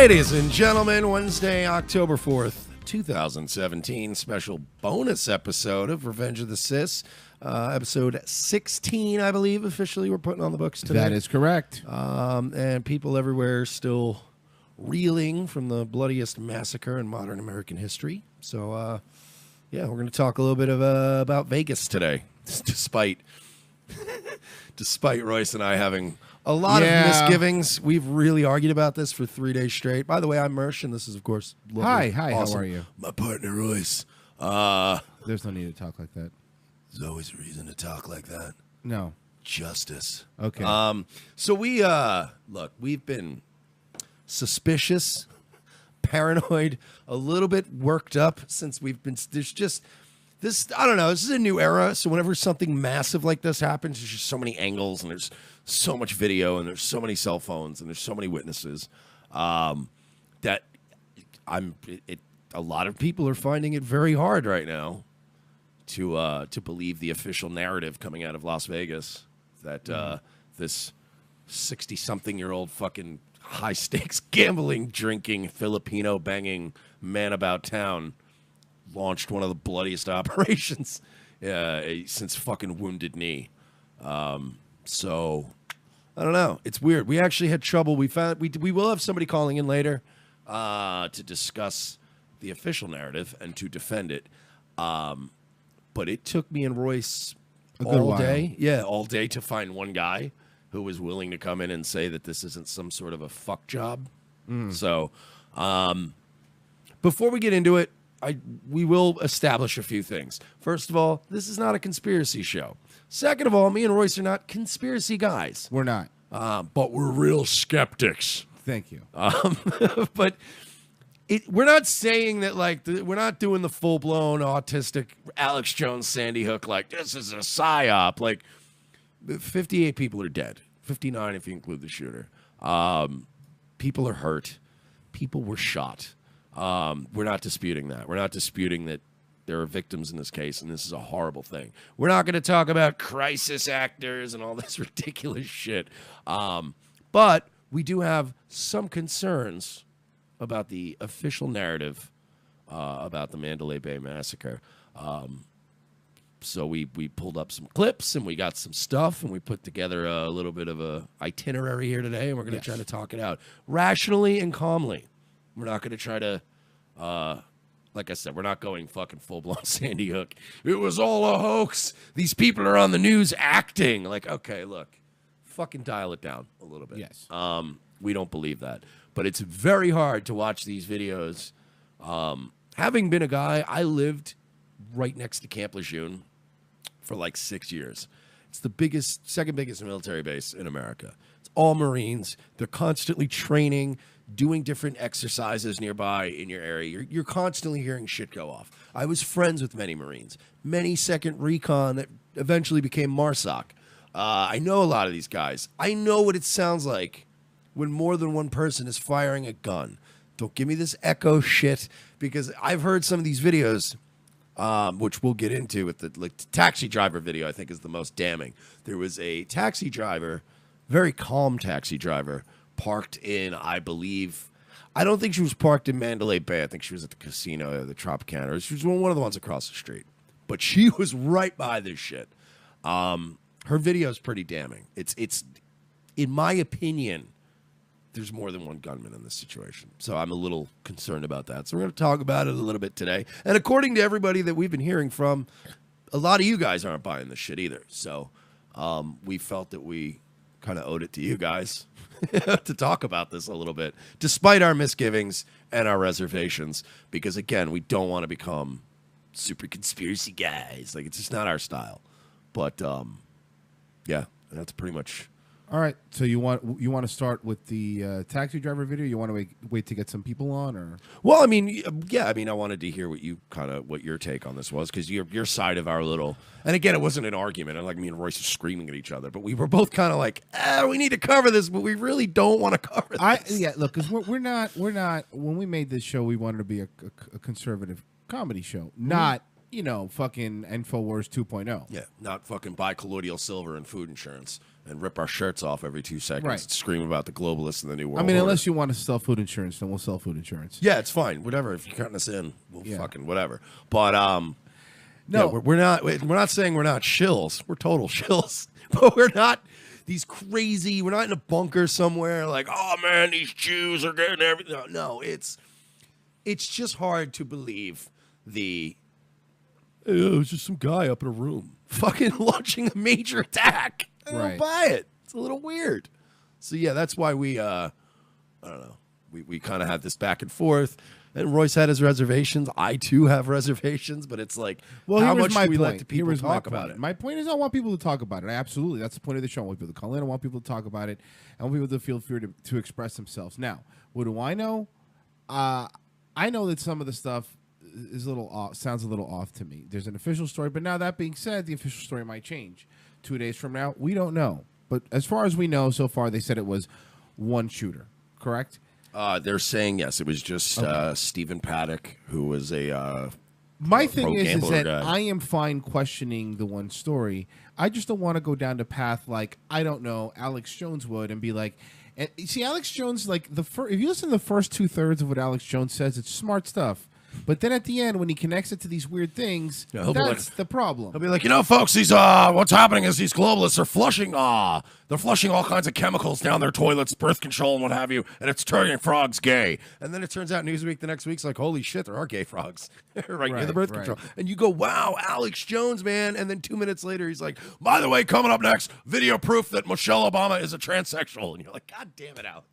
Ladies and gentlemen, Wednesday, October 4th, 2017, special bonus episode of Revenge of the Sis. Episode 16, I believe, officially we're putting on the books today. That is correct. And people everywhere still reeling from the bloodiest massacre in modern American history. So, yeah, we're going to talk a little bit about Vegas today, despite Royce and I having a lot of misgivings. We've really argued about this for 3 days straight. By the way, I'm Mersh, and this is, of course, lovely. Hi, awesome. How are you? My partner, Royce. There's no need to talk like that. There's always a reason to talk like that. No. Justice. Okay. So we've been suspicious, paranoid, a little bit worked up since there's just this, I don't know, this is a new era. So whenever something massive like this happens, there's just so many angles and there's so much video and there's so many cell phones and there's so many witnesses that a lot of people are finding it very hard right now to believe the official narrative coming out of Las Vegas that this 60-something-year-old fucking high-stakes gambling, drinking, Filipino banging man about town launched one of the bloodiest operations since fucking Wounded Knee. So I don't know. It's weird. We actually had trouble. We will have somebody calling in later to discuss the official narrative and to defend it. But it took me and Royce all day to find one guy who was willing to come in and say that this isn't some sort of a fuck job. So before we get into it, we will establish a few things. First of all, this is not a conspiracy show. Second of all, me and Royce are not conspiracy guys. We're not. But we're real skeptics. Thank you. But we're not saying that, like, we're not doing the full-blown autistic Alex Jones, Sandy Hook, like, this is a psyop. Like, 58 people are dead. 59 if you include the shooter. People are hurt. People were shot. We're not disputing that. We're not disputing that there are victims in this case, and this is a horrible thing. We're not going to talk about crisis actors and all this ridiculous shit. But we do have some concerns about the official narrative about the Mandalay Bay massacre. So we pulled up some clips, and we got some stuff, and we put together a little bit of a itinerary here today, and we're going to try to talk it out rationally and calmly. We're not going to try to, like I said, we're not going fucking full-blown Sandy Hook. It was all a hoax. These people are on the news acting. Like, okay, look, fucking dial it down a little bit. Yes. We don't believe that. But it's very hard to watch these videos. Having been a guy, I lived right next to Camp Lejeune for like 6 years. It's the second biggest military base in America. It's all Marines. They're constantly training, doing different exercises nearby in your area. You're constantly hearing shit go off. I was friends with many Marines, many 2nd Recon that eventually became MARSOC. I know a lot of these guys. I know what it sounds like when more than one person is firing a gun. Don't give me this echo shit, because I've heard some of these videos, which we'll get into with the taxi driver video, I think is the most damning. There was a taxi driver, very calm taxi driver, parked in, I don't think she was parked in Mandalay Bay. I think she was at the casino, the Tropicana. She was one of the ones across the street. But she was right by this shit. Her video is pretty damning. It's in my opinion, there's more than one gunman in this situation. So I'm a little concerned about that. So we're going to talk about it a little bit today. And according to everybody that we've been hearing from, a lot of you guys aren't buying this shit either. So we felt that we kind of owed it to you guys to talk about this a little bit, despite our misgivings and our reservations. Because, again, we don't want to become super conspiracy guys. Like, it's just not our style. But, yeah, that's pretty much... All right, so you want to start with the taxi driver video? You want to wait to get some people on, or? Well, I mean, yeah, I mean, I wanted to hear what your take on this was, because your side of our little, and again, it wasn't an argument. Like me and Royce are screaming at each other, but we were both kind of like, we need to cover this, but we really don't want to cover this. Look, because we're not. When we made this show, we wanted to be a conservative comedy show, not fucking InfoWars 2.0. Yeah, not fucking buy colloidal silver and food insurance. and rip our shirts off every 2 seconds Right. and scream about the globalists and the new world I mean, order. unless you want to sell food insurance, then we'll sell food insurance. Yeah, it's fine. Whatever. If you're cutting us in, we'll Yeah. fucking whatever. But No. yeah, we're not saying we're not shills. We're total shills. But we're not these crazy. We're not in a bunker somewhere like, oh man, these Jews are getting everything. No, it's just hard to believe it was just some guy up in a room fucking launching a major attack. I don't Right. buy it. It's a little weird. So yeah, that's why we I don't know. We kind of had this back and forth. And Royce had his reservations. I too have reservations, but it's like, Well, how here was much my do we point. let the people Here was my talk about point. it? My point is, I want people to talk about it. Absolutely, that's the point of the show. I want people to call in. I want people to talk about it. I want people to feel free to express themselves. Now, what do I know? I know that some of the stuff is a little off, sounds a little off to me. There's an official story, but now that being said, the official story might change 2 days from now. We don't know, but as far as we know, so far they said it was one shooter. Correct? They're saying yes. It was just Stephen Paddock, who was a My thing is pro-gambler that guy. I am fine questioning the one story. I just don't want to go down the path like, I don't know, Alex Jones would and be like, and you see, Alex Jones, like if you listen to the first 2/3 of what Alex Jones says, it's smart stuff. But then at the end, when he connects it to these weird things, Yeah, he'll be that's like- the problem. He'll be like, folks, these what's happening is these globalists are flushing they're flushing all kinds of chemicals down their toilets, birth control and what have you, and it's turning frogs gay. And then it turns out Newsweek the next week's like, holy shit, there are gay frogs right near the birth right. control. And you go, wow, Alex Jones, man. And then 2 minutes later, he's like, by the way, coming up next, video proof that Michelle Obama is a transsexual. And you're like, God damn it, Alex.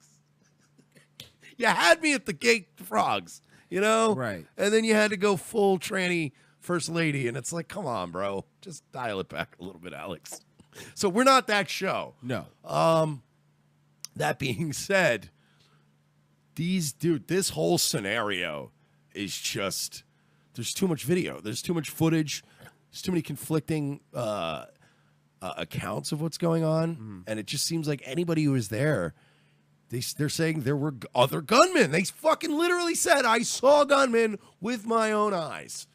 You had me at the gay frogs. You know? Right. And then you had to go full tranny first lady. And it's like, come on, bro. Just dial it back a little bit, Alex. So we're not that show. No. That being said, this whole scenario is just, there's too much video. There's too much footage. There's too many conflicting accounts of what's going on. And it just seems like anybody who was there, they're saying there were other gunmen. They fucking literally said, I saw gunmen with my own eyes.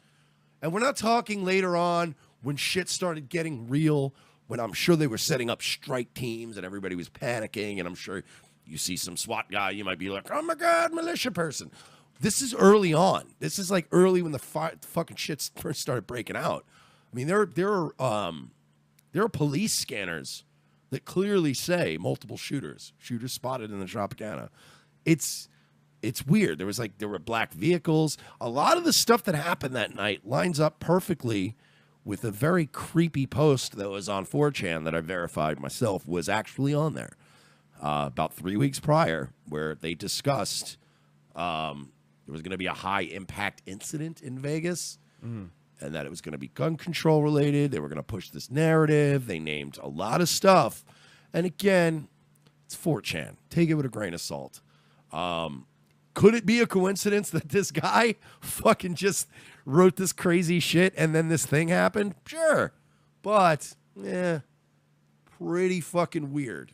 And we're not talking later on when shit started getting real, when I'm sure they were setting up strike teams and everybody was panicking. And I'm sure you see some SWAT guy, you might be like, oh my God, militia person. This is early on. This is like early when the fucking shit first started breaking out. I mean, there are police scanners that clearly say multiple shooters spotted in the Tropicana. It's weird. There were black vehicles. A lot of the stuff that happened that night lines up perfectly with a very creepy post that was on 4chan that I verified myself was actually on there about 3 weeks prior, where they discussed there was going to be a high impact incident in Vegas. And that it was going to be gun control related. They were going to push this narrative. They named a lot of stuff. And again, it's 4chan. Take it with a grain of salt. Could it be a coincidence that this guy fucking just wrote this crazy shit and then this thing happened? Sure. But, pretty fucking weird.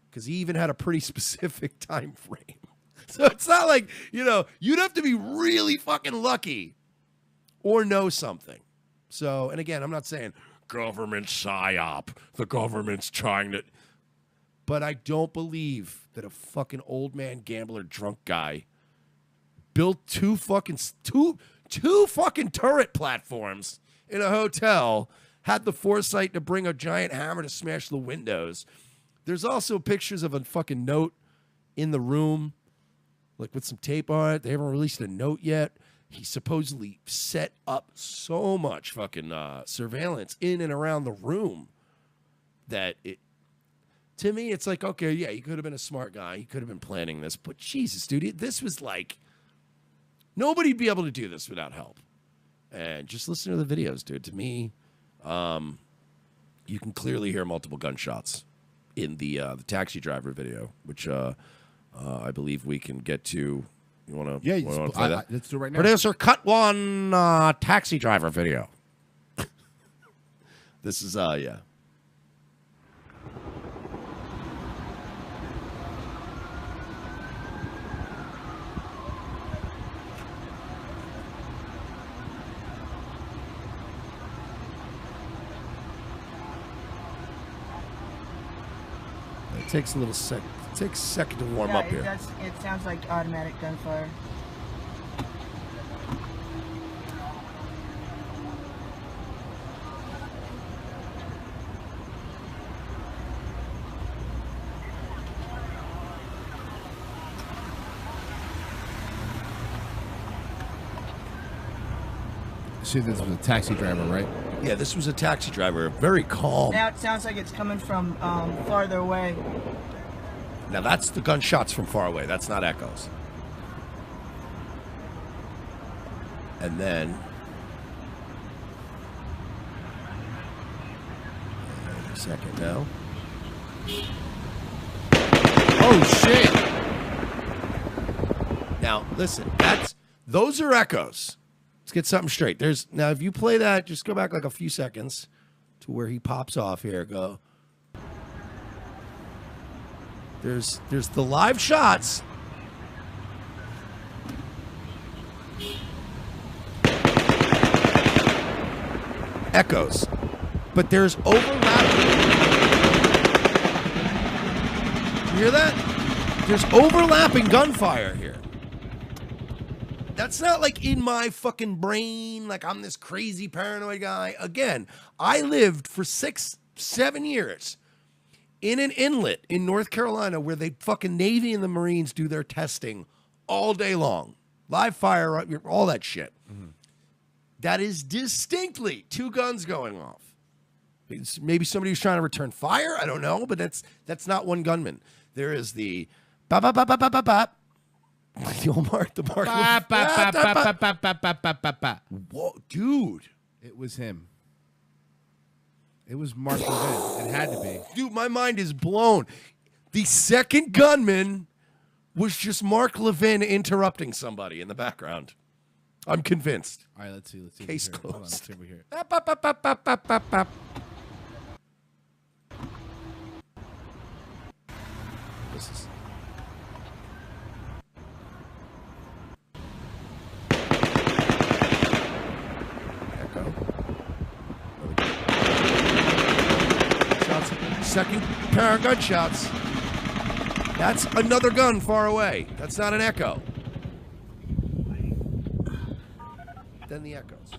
Because he even had a pretty specific time frame. So it's not like, you'd have to be really fucking lucky or know something. So, and again, I'm not saying government psyop. The government's trying to. But I don't believe that a fucking old man gambler drunk guy built two fucking turret platforms in a hotel, had the foresight to bring a giant hammer to smash the windows. There's also pictures of a fucking note in the room, like with some tape on it. They haven't released a note yet. He supposedly set up so much fucking surveillance in and around the room that to me, it's like, okay, yeah, he could have been a smart guy. He could have been planning this. But Jesus, dude, this was like, nobody'd be able to do this without help. And just listen to the videos, dude. To me, you can clearly hear multiple gunshots in the taxi driver video, which I believe we can get to. You want to? Yeah, play that? let's do it right now. Producer, cut one taxi driver video. This is yeah. It takes a little sec. It takes a second to warm up here. It sounds like automatic gunfire. See, this was a taxi driver, right? Yeah, this was a taxi driver. Very calm. Now it sounds like it's coming from farther away. Now that's the gunshots from far away. That's not echoes. And then... wait a second now. Oh, shit! Now, listen. Those are echoes. Let's get something straight. Now, if you play that, just go back like a few seconds to where he pops off here. Go. There's the live shots. Echoes. But there's overlapping. You hear that? There's overlapping gunfire here. That's not like in my fucking brain, like I'm this crazy paranoid guy. Again, I lived for 6-7 years in an inlet in North Carolina where they fucking Navy and the Marines do their testing all day long. Live fire, all that shit. Mm-hmm. That is distinctly 2 guns going off. Maybe somebody was trying to return fire. I don't know, but that's not one gunman. There is the bop bop bop bop bop bop bop. The mark. Whoa, dude! It was him. It was Mark Levin. It had to be. Dude, my mind is blown. The second gunman was just Mark Levin interrupting somebody in the background. I'm convinced. All right, let's see. Case closed. closed. On, let's see over here. This is... echo. Shots. Second pair of gunshots. That's another gun far away. That's not an echo. Then the echoes.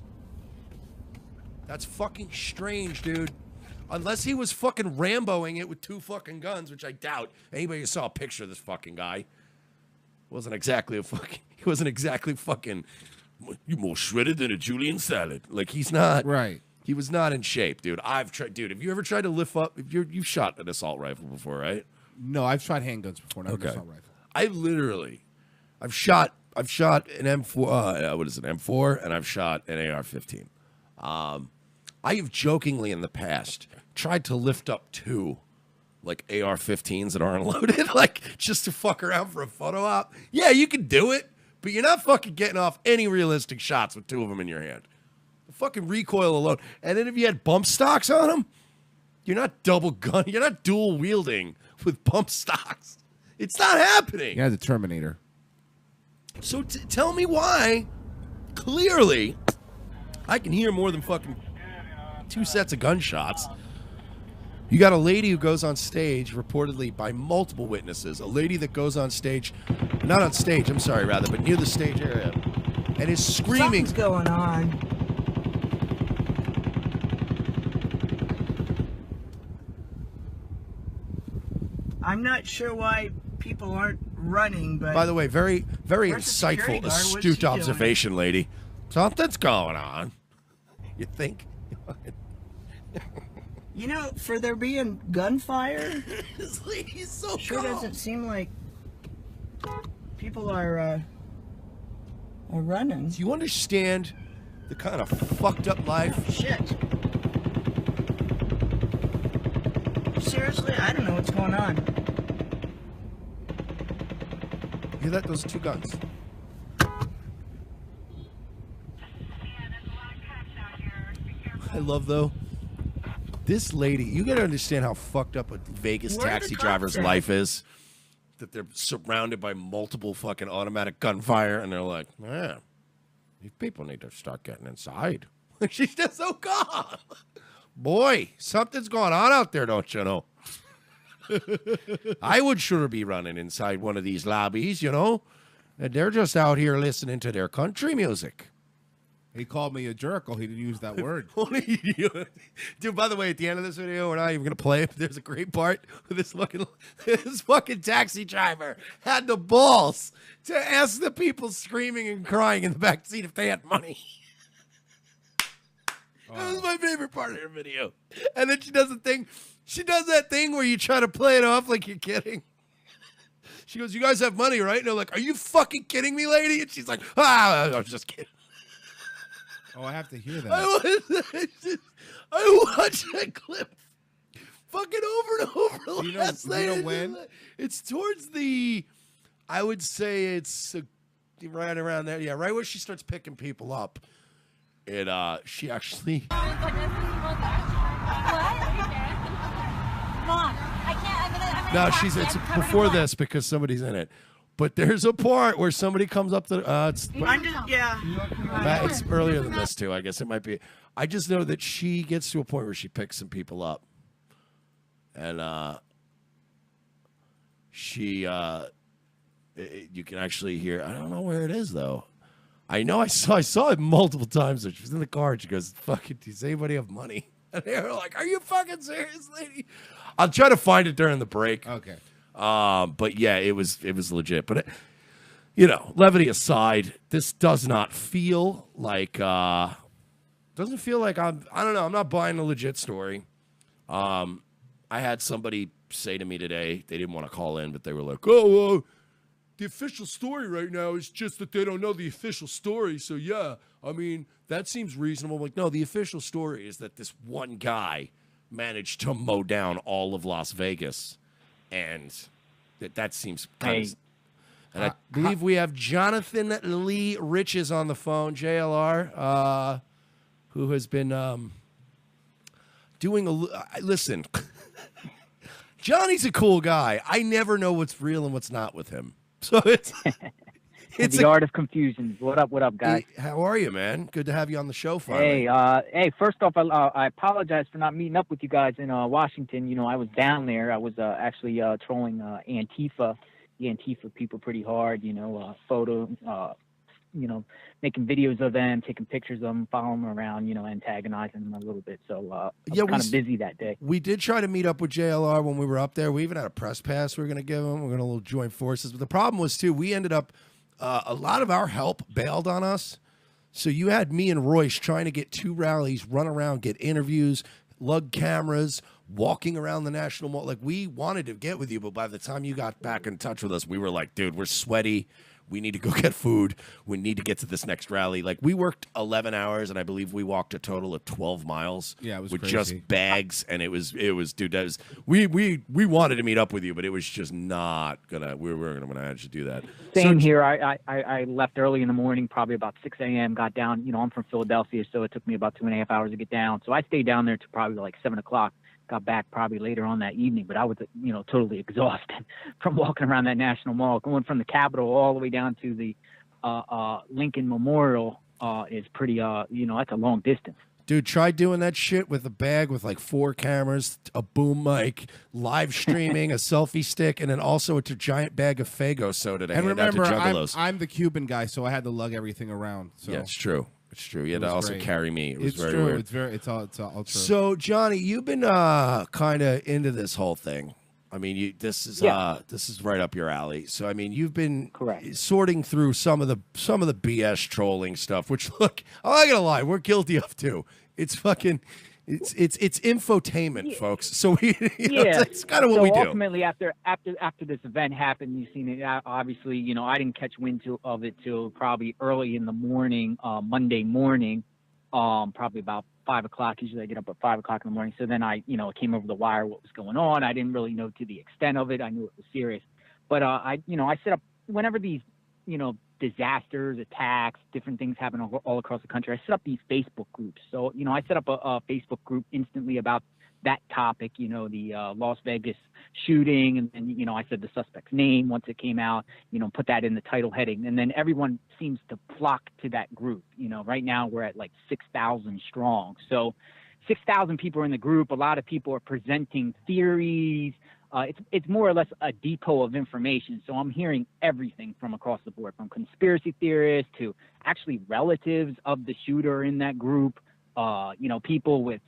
That's fucking strange, dude. Unless he was fucking Ramboing it with 2 fucking guns, which I doubt. Anybody who saw a picture of this fucking guy wasn't exactly fucking. You more shredded than a Julian salad. Like he's not. Right. He was not in shape, dude. I've tried, dude. Have you ever tried to lift up? You've shot an assault rifle before, right? No, I've shot handguns before, not an assault rifle. I've shot an M4. What is it? M4, and I've shot an AR-15. I have jokingly in the past tried to lift up 2 like AR-15s that aren't loaded, like just to fuck around for a photo op. Yeah, you can do it, but you're not fucking getting off any realistic shots with 2 of them in your hand. The fucking recoil alone, and then if you had bump stocks on them, you're not you're not dual wielding with bump stocks. It's not happening. Yeah, the Terminator. So tell me why. Clearly, I can hear more than fucking 2 sets of gunshots. You got a lady who goes on stage, reportedly by multiple witnesses, a lady that goes on stage, not on stage, I'm sorry, rather, but near the stage area, and is screaming. Something's going on. I'm not sure why people aren't running, but... By the way, very, very Where's the security insightful, guard? What's astute she doing? observation, lady. Something's going on. You think? You know, for there being gunfire, This lady's so sure calm. doesn't seem like people are running. Do you understand the kind of fucked up life? Shit. Seriously, I don't know what's going on. You hear that? Those 2 guns. I love, though, this lady. You got to understand how fucked up a Vegas Where are the taxi cops driver's at? life is. That they're surrounded by multiple fucking automatic gunfire, and they're like, man, these people need to start getting inside. She's just so calm. Boy, something's going on out there, don't you know? I would sure be running inside one of these lobbies, you know, and they're just out here listening to their country music. He called me a jerk. Oh, he didn't use that word. Dude, by the way, at the end of this video, we're not even gonna play it. But there's a great part where this fucking taxi driver had the balls to ask the people screaming and crying in the back seat if they had money. That was my favorite part of her video. And then she does the thing. She does that thing where you try to play it off like you're kidding. She goes, "You guys have money, right?" And they're like, "Are you fucking kidding me, lady?" And she's like, "Ah, I was just kidding." Oh, I have to hear that. I watched that clip fucking over and over. Do you know when? It's towards the, I would say it's right around there. Yeah, right where she starts picking people up. And she actually. What? Mom, I can't. I'm gonna No, it's before this because somebody's in it. But there's a part where somebody comes up to it's earlier than this too. I guess it might be. I just know that she gets to a point where she picks some people up, and she you can actually hear. I don't know where it is though. I know I saw it multiple times. She was in the car and she goes, "Fucking, does anybody have money?" And they were like, "Are you fucking serious, lady?" I'll try to find it during the break. Okay. But yeah, it was legit. But you know, levity aside, this does not feel like doesn't feel like I don't know. I'm not buying a legit story. I had somebody say to me today, they didn't want to call in, but they were like, "Oh, the official story right now is just that they don't know the official story." So yeah, I mean that seems reasonable. I'm like, no, the official story is that this one guy managed to mow down all of Las Vegas. And that seems kind of... And I believe we have Jonathan Lee Riches on the phone, JLR, who has been doing a... Listen, Johnny's a cool guy. I never know what's real and what's not with him. So it's the art of confusion. What up, guys? How are you, man? Good to have you on the show finally. Hey, first off, I apologize for not meeting up with you guys in Washington. You know, I was down there. I was actually trolling Antifa, the Antifa people pretty hard. You know, you know, making videos of them, taking pictures of them, following them around, you know, antagonizing them a little bit. So I was kind of busy that day. We did try to meet up with JLR when we were up there. We even had a press pass we were going to give him. We're going to join forces. But the problem was, too, we ended up... a lot of our help bailed on us. So you had me and Royce trying to get 2 rallies, run around, get interviews, lug cameras, walking around the National Mall. Like, we wanted to get with you, but by the time you got back in touch with us, we were like, dude, we're sweaty. We need to go get food. We need to get to this next rally. Like, we worked 11 hours, and I believe we walked a total of 12 miles. Yeah, it was with crazy. Just bags, and it was, dude. That was we wanted to meet up with you, but it was just not gonna. We weren't gonna manage to do that. Same here. I left early in the morning, probably about 6 a.m. Got down. You know, I'm from Philadelphia, so it took me about 2.5 hours to get down. So I stayed down there to probably like 7 o'clock. Got back probably later on that evening, but I was, you know, totally exhausted from walking around that National Mall, going from the Capitol all the way down to the Lincoln Memorial is pretty, you know, that's a long distance. Dude, try doing that shit with a bag with like 4 cameras, a boom mic, live streaming, a selfie stick, and then also a giant bag of Faygo soda to hand out to juggalos. I'm the Cuban guy, so I had to lug everything around. So. Yeah, it's true. It's true. You had to also carry me. It was it's very true. weird. It's all true. So, Johnny, you've been kind of into this whole thing. I mean, this is right up your alley. So, I mean, you've been sorting through some of the BS trolling stuff. Which, look, I'm not gonna lie, we're guilty of too. It's fucking. It's infotainment, folks. So it's kind of what we do. Ultimately, after this event happened, you've seen it. Obviously, you know, I didn't catch wind of it till probably early in the morning, Monday morning, probably about 5 o'clock. Usually, I get up at 5 o'clock in the morning. So then it came over the wire what was going on. I didn't really know to the extent of it. I knew it was serious, but I set up whenever these, you know, disasters, attacks, different things happen all across the country. I set up these Facebook groups. So, you know, I set up a Facebook group instantly about that topic, you know, the Las Vegas shooting. And, you know, I said the suspect's name once it came out, you know, put that in the title heading. And then everyone seems to flock to that group. You know, right now we're at like 6,000 strong. So 6,000 people are in the group. A lot of people are presenting theories, it's more or less a depot of information. So I'm hearing everything from across the board, from conspiracy theorists to actually relatives of the shooter in that group. People with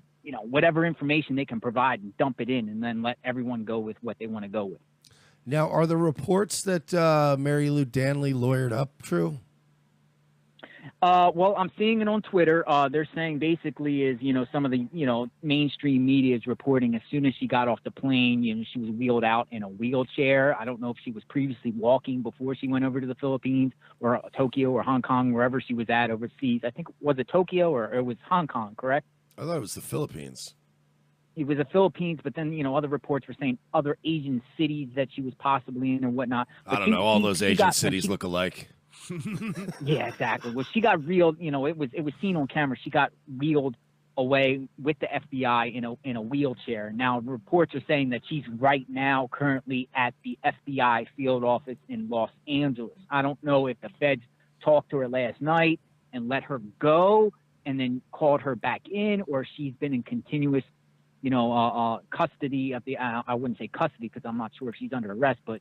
whatever information they can provide and dump it in, and then let everyone go with what they want to go with. Now, are the reports that Mary Lou Danley lawyered up true? Well, I'm seeing it on Twitter. They're saying basically is, some of the, mainstream media is reporting as soon as she got off the plane, she was wheeled out in a wheelchair. I don't know if she was previously walking before she went over to the Philippines or Tokyo or Hong Kong, wherever she was at overseas. I think, was it Tokyo or it was Hong Kong, correct? I thought it was the Philippines. It was the Philippines, but then, other reports were saying other Asian cities that she was possibly in or whatnot. But I don't know. All those Asian cities look alike. Yeah, exactly. Well, she got reeled. It was seen on camera. She got wheeled away with the FBI in a wheelchair. Now, reports are saying that she's right now currently at the FBI field office in Los Angeles. I don't know if the feds talked to her last night and let her go and then called her back in, or she's been in continuous custody of the, I wouldn't say custody because I'm not sure if she's under arrest, but,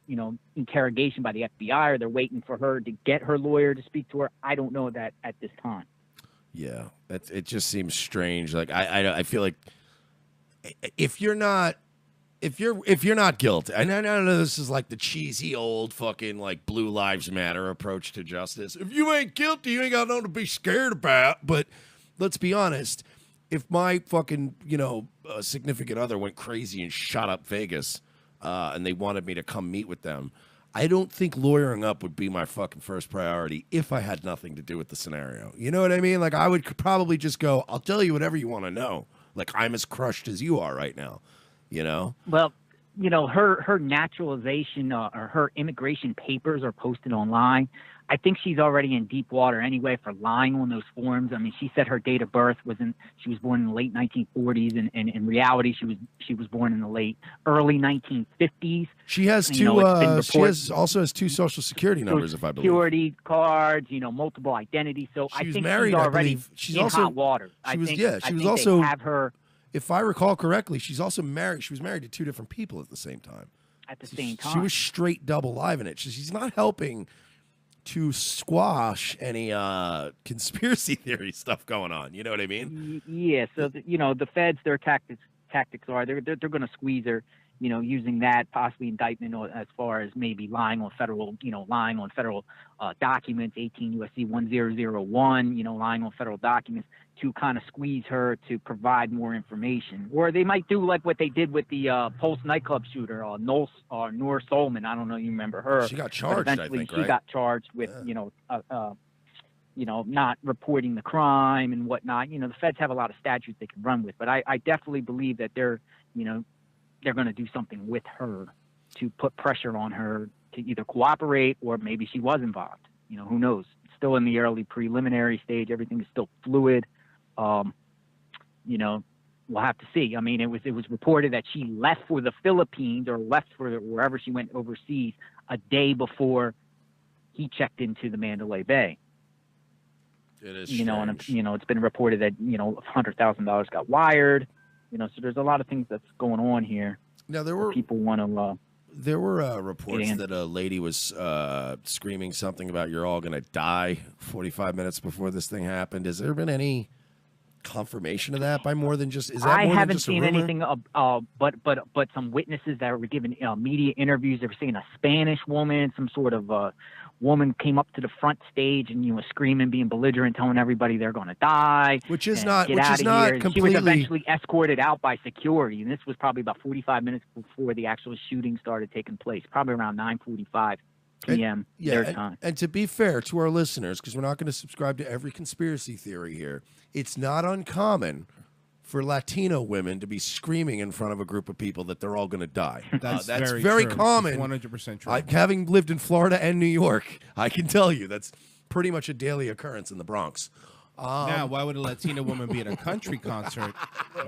interrogation by the FBI, or they're waiting for her to get her lawyer to speak to her. I don't know that at this time. Yeah, it just seems strange. Like, I feel like if you're not guilty, and I know this is like the cheesy old fucking like Blue Lives Matter approach to justice. If you ain't guilty, you ain't got nothing to be scared about. But let's be honest. If my fucking, significant other went crazy and shot up Vegas and they wanted me to come meet with them, I don't think lawyering up would be my fucking first priority if I had nothing to do with the scenario. You know what I mean? Like, I would probably just go, I'll tell you whatever you want to know. Like, I'm as crushed as you are right now, Well, her naturalization or her immigration papers are posted online. I think she's already in deep water anyway for lying on those forms. I mean, she said her date of birth she was born in the late 1940s, and in reality, she was born in the early 1950s. She has two. She also has two social security numbers, if I believe. Security cards, multiple identities. So I think married, she's already in hot water. She was also. Have her. If I recall correctly, she's also married. She was married to two different people at the same time. She was straight double live in it. She's not helping to squash any conspiracy theory stuff going on. You know what I mean? Yeah. So the feds, their tactics are they're going to squeeze her. Using that possibly indictment as far as maybe lying on federal documents, 18 U.S.C. 1001. Lying on federal documents to kind of squeeze her to provide more information. Or they might do like what they did with the Pulse nightclub shooter, Noor Solman. I don't know, you remember her? She got charged, I think, right? She got charged with, not reporting the crime and whatnot. The feds have a lot of statutes they can run with, but I definitely believe that they're going to do something with her to put pressure on her to either cooperate or maybe she was involved. Who knows? It's still in the early preliminary stage. Everything is still fluid. We'll have to see. I mean, it was reported that she left for the Philippines or left for wherever she went overseas a day before he checked into the Mandalay Bay. It is strange. And it's been reported that $100,000 got wired. So there's a lot of things that's going on here. Now there were people want to. There were reports that a lady was screaming something about "you're all going to die" 45 minutes before this thing happened. Has there been any confirmation of that by more than just? Is that I more haven't than just seen a rumor? anything. But some witnesses that were giving media interviews. They were saying a Spanish woman, some sort of woman came up to the front stage and was screaming, being belligerent, telling everybody they're going to die. Which is and not. Get Which out is of not here. completely. She was eventually escorted out by security, and this was probably about 45 minutes before the actual shooting started taking place. Probably around 9:45 p.m. their time. And to be fair to our listeners, because we're not going to subscribe to every conspiracy theory here, it's not uncommon for Latino women to be screaming in front of a group of people that they're all going to die. That's very true. common. 100% true. Having lived in Florida and New York, I can tell you that's pretty much a daily occurrence in the Bronx. Now, why would a Latina woman be at a country concert?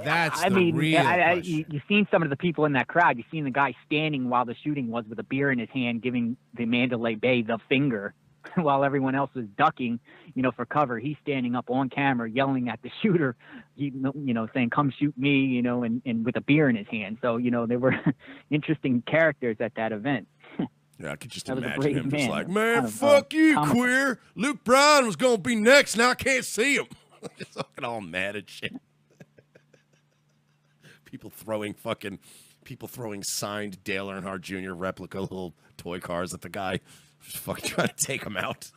That's real question. You've seen some of the people in that crowd. You've seen the guy standing while the shooting was with a beer in his hand, giving the Mandalay Bay the finger. while everyone else was ducking, for cover, he's standing up on camera yelling at the shooter, saying, "Come shoot me," and with a beer in his hand. So, there were interesting characters at that event. Yeah, I could just That was a imagine brave him just man. like, man, Kind of, fuck you, comical. queer. Luke Bryan was going to be next. Now I can't see him. Just fucking all mad and shit. People throwing signed Dale Earnhardt Jr. replica little toy cars at the guy. Just fucking trying to take him out.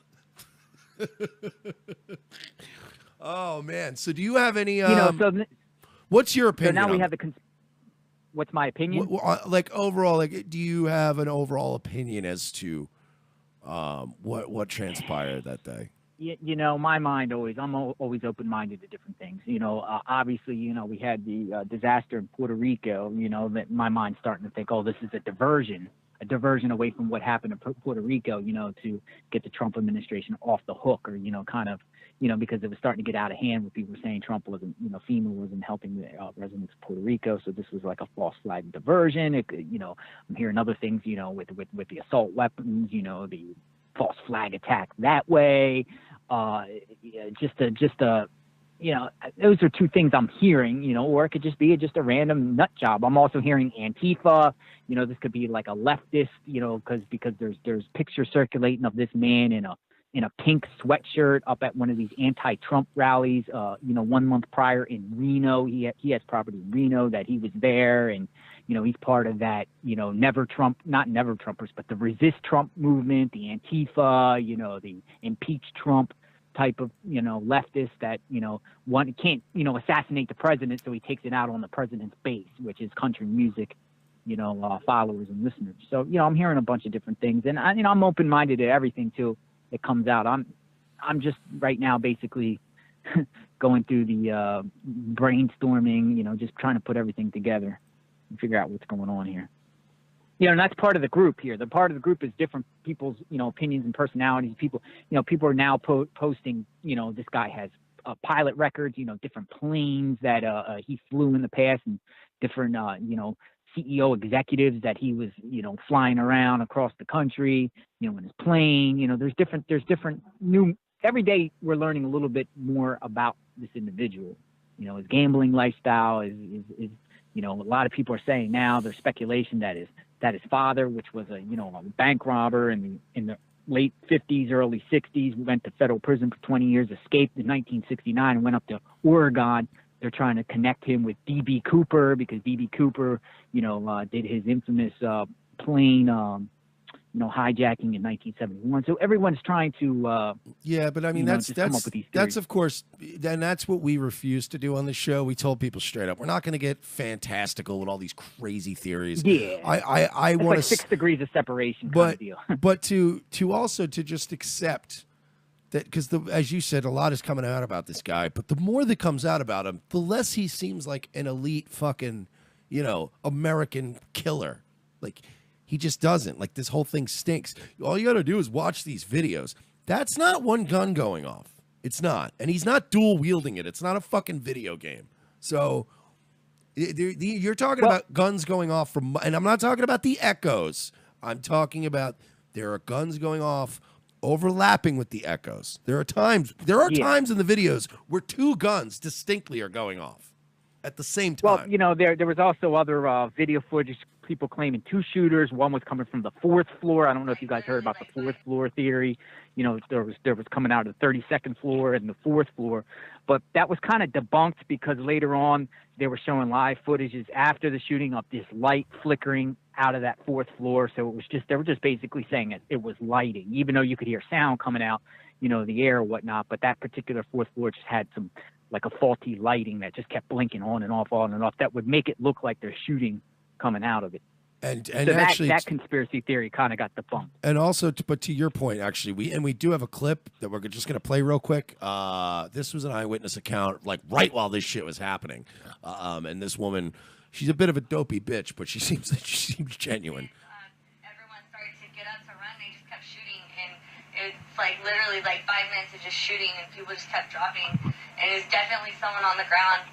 Oh, man. So do you have any... what's your opinion? So now we have what's my opinion? Overall, do you have an overall opinion as to what transpired that day? My mind I'm always open-minded to different things. Obviously, we had the disaster in Puerto Rico, that my mind's starting to think, oh, this is a diversion away from what happened in Puerto Rico, to get the Trump administration off the hook, or, because it was starting to get out of hand where people were saying Trump wasn't, FEMA wasn't helping the residents of Puerto Rico. So this was like a false flag diversion. I'm hearing other things, with the assault weapons, the false flag attack that way. Those are two things I'm hearing, or it could just be just a random nut job. I'm also hearing Antifa, this could be like a leftist, because there's pictures circulating of this man in a pink sweatshirt up at one of these anti-Trump rallies, 1 month prior in Reno. He has property in Reno that he was there, and, he's part of that, not never Trumpers, but the resist Trump movement, the Antifa, the impeach Trump type of, leftist that, one can't, assassinate the president. So he takes it out on the president's base, which is country music, followers and listeners. So, I'm hearing a bunch of different things, and I'm open-minded to everything too that comes out. I'm just right now basically going through the brainstorming, just trying to put everything together and figure out what's going on here. And that's part of the group here. The part of the group is different people's, opinions and personalities. People are now posting, this guy has pilot records, different planes that he flew in the past, and different, CEO executives that he was, flying around across the country, in his plane. There's different new. Every day we're learning a little bit more about this individual. His gambling lifestyle is a lot of people are saying now, there's speculation that his father, which was a bank robber in the late 50s, early 60s, went to federal prison for 20 years, escaped in 1969 and went up to Oregon. They're trying to connect him with D.B. Cooper, because D.B. Cooper, did his infamous plane, hijacking in 1971. So everyone's trying to yeah, but I mean that's of course, and that's what we refuse to do on the show. We told people straight up, we're not going to get fantastical with all these crazy theories. Yeah, I want like 6 degrees of separation but kind of deal. But to also to just accept that, because as you said, a lot is coming out about this guy, but the more that comes out about him, the less he seems like an elite fucking, American killer. Like, he just doesn't. Like, this whole thing stinks. All you got to do is watch these videos. That's not one gun going off. It's not. And he's not dual wielding it. It's not a fucking video game. So you're talking about guns going off from, and I'm not talking about the echoes. I'm talking about there are guns going off overlapping with the echoes. There are times in the videos where 2 guns distinctly are going off at the same time. Well, there was also other video footage, people claiming 2 shooters. One was coming from the 4th floor. I don't know if you guys heard about the 4th floor theory. There was coming out of the 32nd floor and the 4th floor. But that was kind of debunked, because later on they were showing live footages after the shooting of this light flickering out of that 4th floor. So they were just basically saying it was lighting, even though you could hear sound coming out, the air or whatnot. But that particular 4th floor just had some, like, a faulty lighting that just kept blinking on and off, that would make it look like there's shooting coming out of it. And so actually, that conspiracy theory kind of got debunked. And also, but to your point, actually, we do have a clip that we're just going to play real quick. This was an eyewitness account, like right while this shit was happening. And this woman, she's a bit of a dopey bitch, but she seems genuine. Everyone started to get up to run. They just kept shooting, and it's like literally like 5 minutes of just shooting, and people just kept dropping. And it was definitely someone on the ground.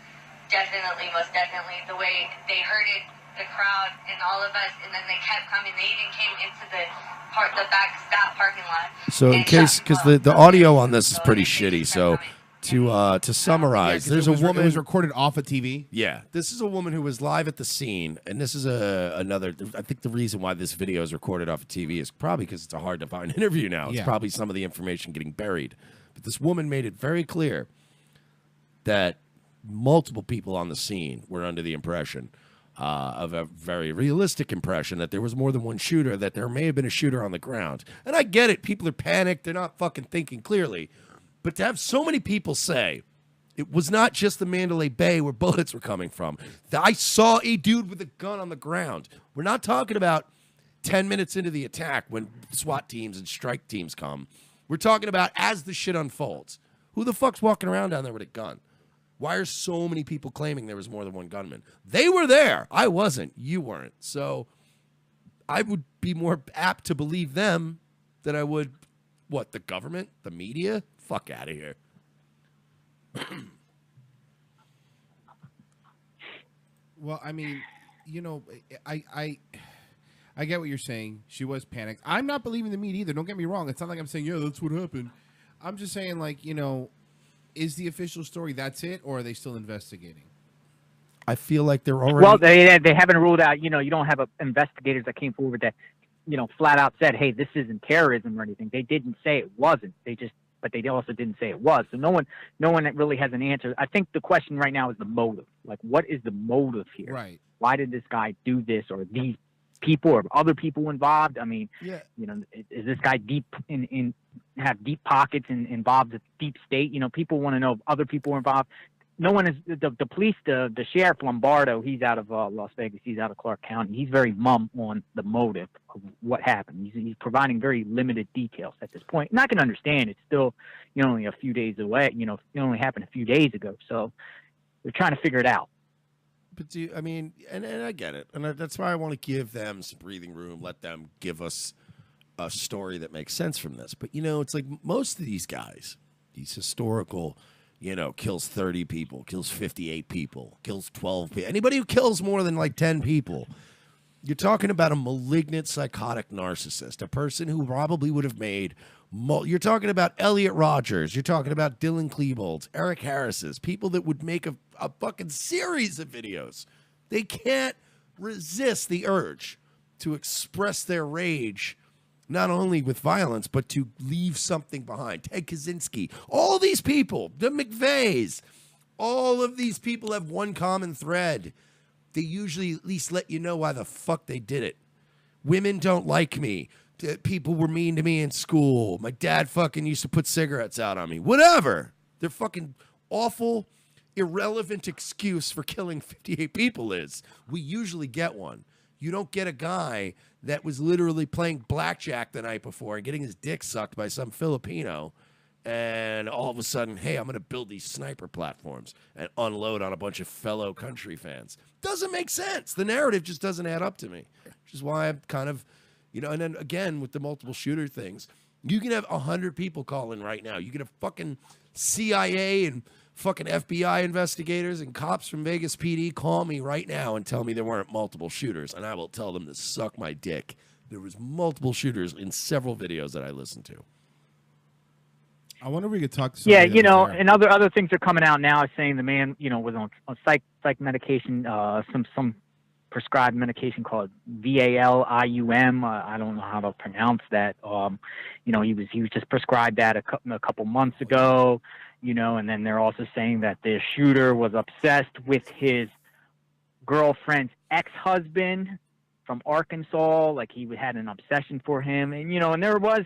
Definitely, most definitely, the way they heard it. The crowd and all of us, and then they kept coming. They even came into the that parking lot. So in case, because the audio on this is pretty shitty, so to summarize, there's a woman. It was recorded off of TV. Yeah, this is a woman who was live at the scene, and this is another. I think the reason why this video is recorded off of TV is probably because it's a hard to find interview now. It's probably some of the information getting buried. But this woman made it very clear that multiple people on the scene were under the impression of a very realistic impression that there was more than one shooter, that there may have been a shooter on the ground. And I get it. People are panicked. They're not fucking thinking clearly. But to have so many people say it was not just the Mandalay Bay where bullets were coming from. I saw a dude with a gun on the ground. We're not talking about 10 minutes into the attack when SWAT teams and strike teams come. We're talking about as the shit unfolds. Who the fuck's walking around down there with a gun? Why are so many people claiming there was more than one gunman? They were there. I wasn't. You weren't. So I would be more apt to believe them than I would, what, the government? The media? Fuck out of here. Well, I mean, you know, I get what you're saying. She was panicked. I'm not believing the media either. Don't get me wrong. It's not like I'm saying, yeah, that's what happened. I'm just saying, like, you know, is the official story that's it, or are they still investigating? I feel like they're already... Well, they haven't ruled out, you know, you don't have investigators that came forward that, you know, flat out said, hey, this isn't terrorism or anything. They didn't say it wasn't. But they also didn't say it was. So no one really has an answer. I think the question right now is the motive. Like, what is the motive here? Right. Why did this guy do this, or these people or other people involved? I mean, yeah. You know, is this guy deep have deep pockets and involved with deep state? You know, people want to know if other people are involved. No one is the police. The sheriff Lombardo, he's out of Las Vegas. He's out of Clark County. He's very mum on the motive of what happened. He's providing very limited details at this point. And I can understand it's still, you know, only a few days away. You know, it only happened a few days ago. So they're trying to figure it out. But I mean, and I get it, and that's why I want to give them some breathing room. Let them give us a story that makes sense from this. But you know, it's like most of these guys, these historical. You know, kills 30 people, kills 58 people, kills 12 people. Anybody who kills more than like 10 people, you're talking about a malignant, psychotic narcissist, a person who probably would have made. You're talking about Elliot Rogers. You're talking about Dylan Klebold's, Eric Harris's, people that would make a fucking series of videos. They can't resist the urge to express their rage. Not only with violence, but to leave something behind. Ted Kaczynski, all these people, the McVeighs, all of these people have one common thread. They usually at least let you know why the fuck they did it. Women don't like me. People were mean to me in school. My dad fucking used to put cigarettes out on me. Whatever. Their fucking awful, irrelevant excuse for killing 58 people is. We usually get one. You don't get a guy that was literally playing blackjack the night before and getting his dick sucked by some Filipino, and all of a sudden, hey, I'm going to build these sniper platforms and unload on a bunch of fellow country fans. Doesn't make sense. The narrative just doesn't add up to me, which is why I'm kind of, you know, and then again, with the multiple shooter things, you can have 100 people call in right now. You can have fucking CIA and fucking FBI investigators and cops from Vegas PD call me right now and tell me there weren't multiple shooters, and I will tell them to suck my dick. There was multiple shooters in several videos that I listened to. I wonder if we could talk to somebody. Yeah, you know, and other things are coming out now saying the man, you know, was on psych medication, some prescribed medication called Valium. I don't know how to pronounce that. You know, he was just prescribed that a couple months ago. You know, and then they're also saying that the shooter was obsessed with his girlfriend's ex-husband from Arkansas. Like, he had an obsession for him. And, you know, and there was,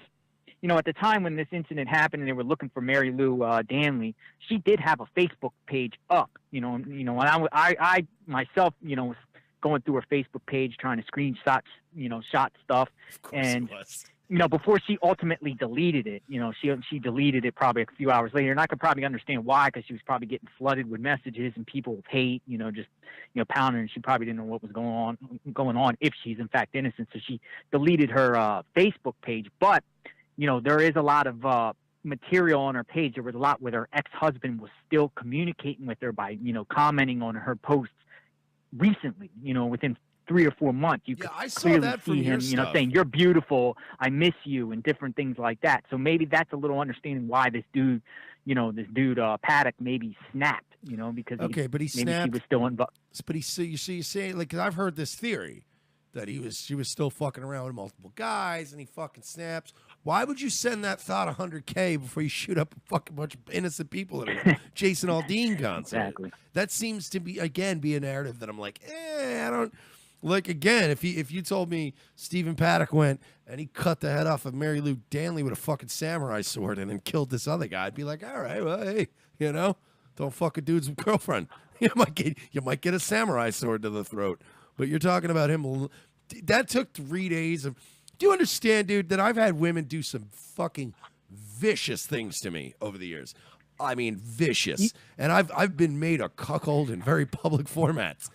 you know, at the time when this incident happened and they were looking for Mary Lou Danley, she did have a Facebook page up, you know, and I myself, you know, was going through her Facebook page trying to screenshot, you know, shot stuff. Of course it was. You know, before she ultimately deleted it, you know, she deleted it probably a few hours later, and I could probably understand why, because she was probably getting flooded with messages and people with hate, you know, just, you know, pounding, and she probably didn't know what was going on if she's in fact innocent, so she deleted her Facebook page. But, you know, there is a lot of material on her page. There was a lot where her ex-husband was still communicating with her by, you know, commenting on her posts recently, you know, within 3 or 4 months. You Yeah, could I saw clearly that from see your him, you know, stuff. saying, "You're beautiful, I miss you," and different things like that. So maybe that's a little understanding why this dude, Paddock, maybe snapped, you know, because Okay, but he maybe she snapped. was still involved. But you say like, 'cause I've heard this theory that she was still fucking around with multiple guys, and he fucking snaps. Why would you send that thought 100K before you shoot up a fucking bunch of innocent people at a Jason Aldean concert? Exactly. That seems to be a narrative that I'm like, I don't like. Again, if you told me Stephen Paddock went and he cut the head off of Mary Lou Danley with a fucking samurai sword and then killed this other guy, I'd be like, all right, well, hey, don't fuck a dude's girlfriend. You might get a samurai sword to the throat. But you're talking about him. That took 3 days of. Do you understand, dude, that I've had women do some fucking vicious things to me over the years? I mean, vicious. And I've been made a cuckold in very public formats.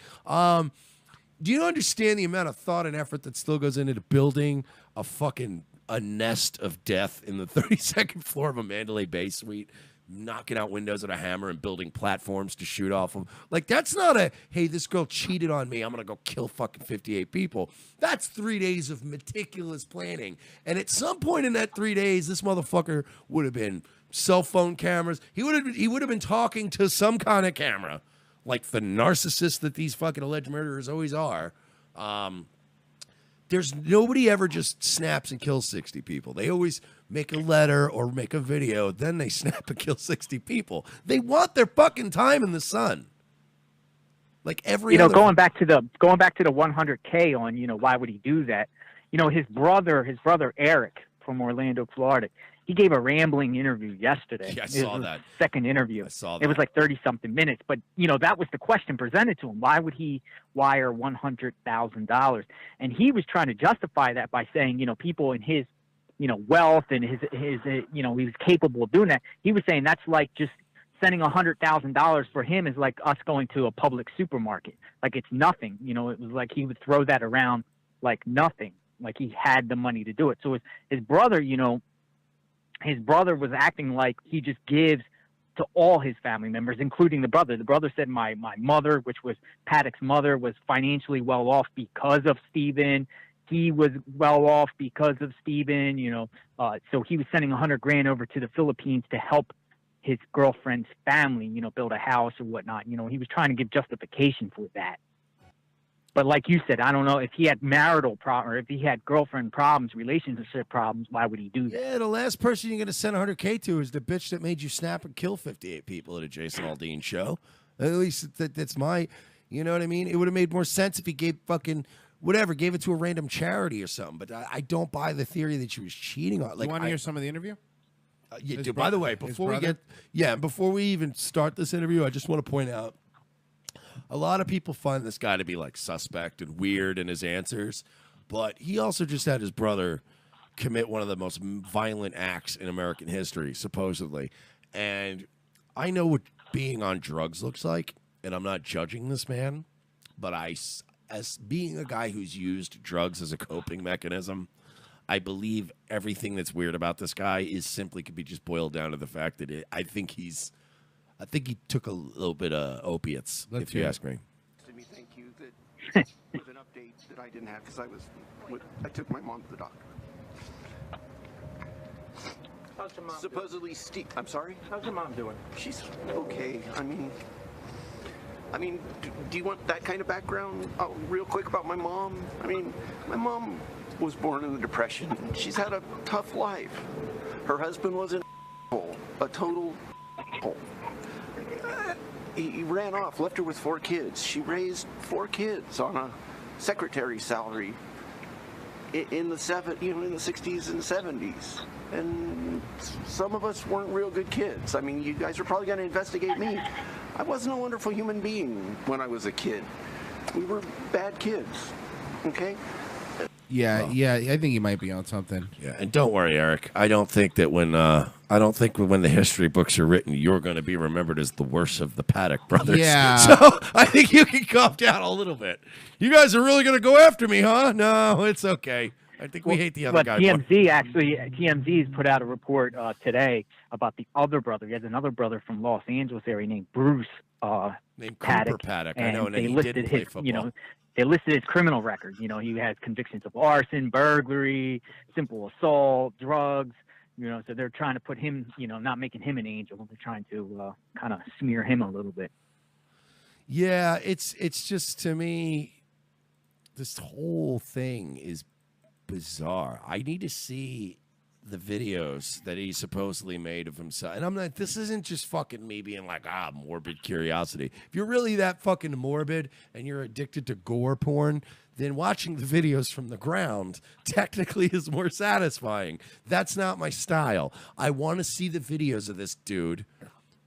Do you understand the amount of thought and effort that still goes into building a nest of death in the 32nd floor of a Mandalay Bay suite? Knocking out windows with a hammer and building platforms to shoot off of. Like, that's not hey, this girl cheated on me, I'm going to go kill fucking 58 people. That's 3 days of meticulous planning. And at some point in that 3 days, this motherfucker would have been cell phone cameras. He would have been talking to some kind of camera, like the narcissist that these fucking alleged murderers always are. There's nobody ever just snaps and kills 60 people. They always make a letter or make a video, then they snap and kill 60 people. They want their fucking time in the sun. Like every going back to the 100K on, why would he do that? His brother Eric from Orlando, Florida, he gave a rambling interview yesterday. Yeah, I saw that. Second interview. I saw that. It was like 30-something minutes. But, that was the question presented to him. Why would he wire $100,000? And he was trying to justify that by saying, people in his, wealth and his he was capable of doing that. He was saying that's like just sending $100,000 for him is like us going to a public supermarket. Like it's nothing. It was like he would throw that around like nothing. Like he had the money to do it. So his brother, his brother was acting like he just gives to all his family members, including the brother. The brother said my mother, which was Paddock's mother, was financially well off because of Stephen. He was well off because of Stephen, so he was sending $100,000 over to the Philippines to help his girlfriend's family, build a house or whatnot. He was trying to give justification for that. But like you said, I don't know if he had marital problem or if he had girlfriend problems, relationship problems. Why would he do that? Yeah, the last person you're going to send 100K to is the bitch that made you snap and kill 58 people at a Jason Aldean show. At least that's my, you know what I mean? It would have made more sense if he gave gave it to a random charity or something. But I don't buy the theory that she was cheating on. Like, you want to hear some of the interview? Yeah, dude, by the way, before we even start this interview, I just want to point out a lot of people find this guy to be like suspect and weird in his answers, but he also just had his brother commit one of the most violent acts in American history, supposedly. And I know what being on drugs looks like, and I'm not judging this man, but as being a guy who's used drugs as a coping mechanism, I believe everything that's weird about this guy could be just boiled down to the fact that I think he took a little bit of opiates, if you ask me. Thank you. That was an update that I didn't have because I took my mom to the doctor. How's your mom Supposedly, I'm sorry? How's your mom doing? She's okay. I mean, do you want that kind of background? Oh, real quick about my mom. I mean, my mom was born in the Depression. She's had a tough life. Her husband was a total hole. He ran off, left her with 4 kids. She raised 4 kids on a secretary's salary in the 60s and 70s. And some of us weren't real good kids. I mean, you guys are probably going to investigate me. I wasn't a wonderful human being when I was a kid. We were bad kids, okay? Yeah, I think he might be on something. Yeah, and don't worry, Eric. I don't think that when the history books are written, you're going to be remembered as the worst of the Paddock brothers. Yeah. So I think you can calm down a little bit. You guys are really going to go after me, huh? No, it's okay. I think we hate the other guy more. TMZ's put out a report today about the other brother. He has another brother from Los Angeles area named Bruce Named Paddock. Cooper Paddock. I And know, and they he listed didn't play his, football. they listed his criminal record. You know, he has convictions of arson, burglary, simple assault, drugs. You know, so they're trying to put him, not making him an angel. They're trying to kind of smear him a little bit. Yeah, it's just, to me, this whole thing is bizarre. I need to see the videos that he supposedly made of himself. And I'm not, this isn't just fucking me being like, morbid curiosity. If you're really that fucking morbid and you're addicted to gore porn, then watching the videos from the ground technically is more satisfying. That's not my style. I want to see the videos of this dude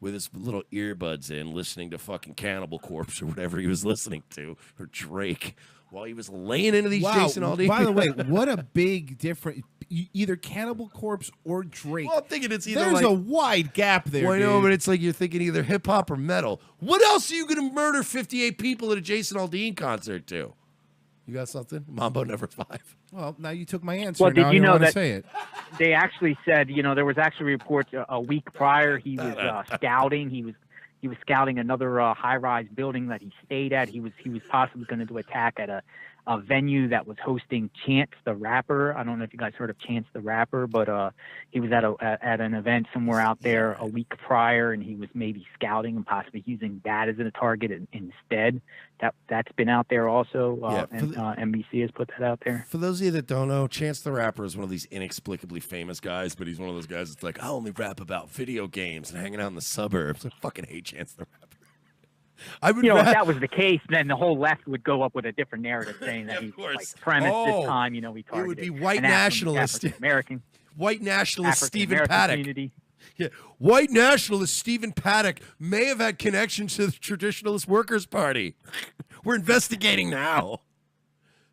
with his little earbuds in, listening to fucking Cannibal Corpse or whatever he was listening to, or Drake, while he was laying into these Jason Aldean. By the way, what a big difference. Either Cannibal Corpse or Drake. Well, I'm thinking it's either There's a wide gap there. Well, I know, but it's like you're thinking either hip hop or metal. What else are you going to murder 58 people at a Jason Aldean concert to? You got something? Mambo number 5. Well, now you took my answer. Well, now did you know that say it? They actually said, there was actually reports a week prior he was scouting. He was scouting another high-rise building that he stayed at. He was possibly going to do attack at a venue that was hosting Chance the Rapper. I don't know if you guys heard of Chance the Rapper, but he was at an event somewhere out there a week prior, and he was maybe scouting and possibly using that as a target instead. That's been out there also, and NBC has put that out there. For those of you that don't know, Chance the Rapper is one of these inexplicably famous guys, but he's one of those guys that's like, I only rap about video games and hanging out in the suburbs. I fucking hate Chance the Rapper. If that was the case, then the whole left would go up with a different narrative saying that he's like premise this time. We targeted. It would be white nationalist, American, white nationalist Stephen African-American Paddock. community. Yeah, white nationalist Stephen Paddock may have had connections to the Traditionalist Workers' Party. We're investigating now.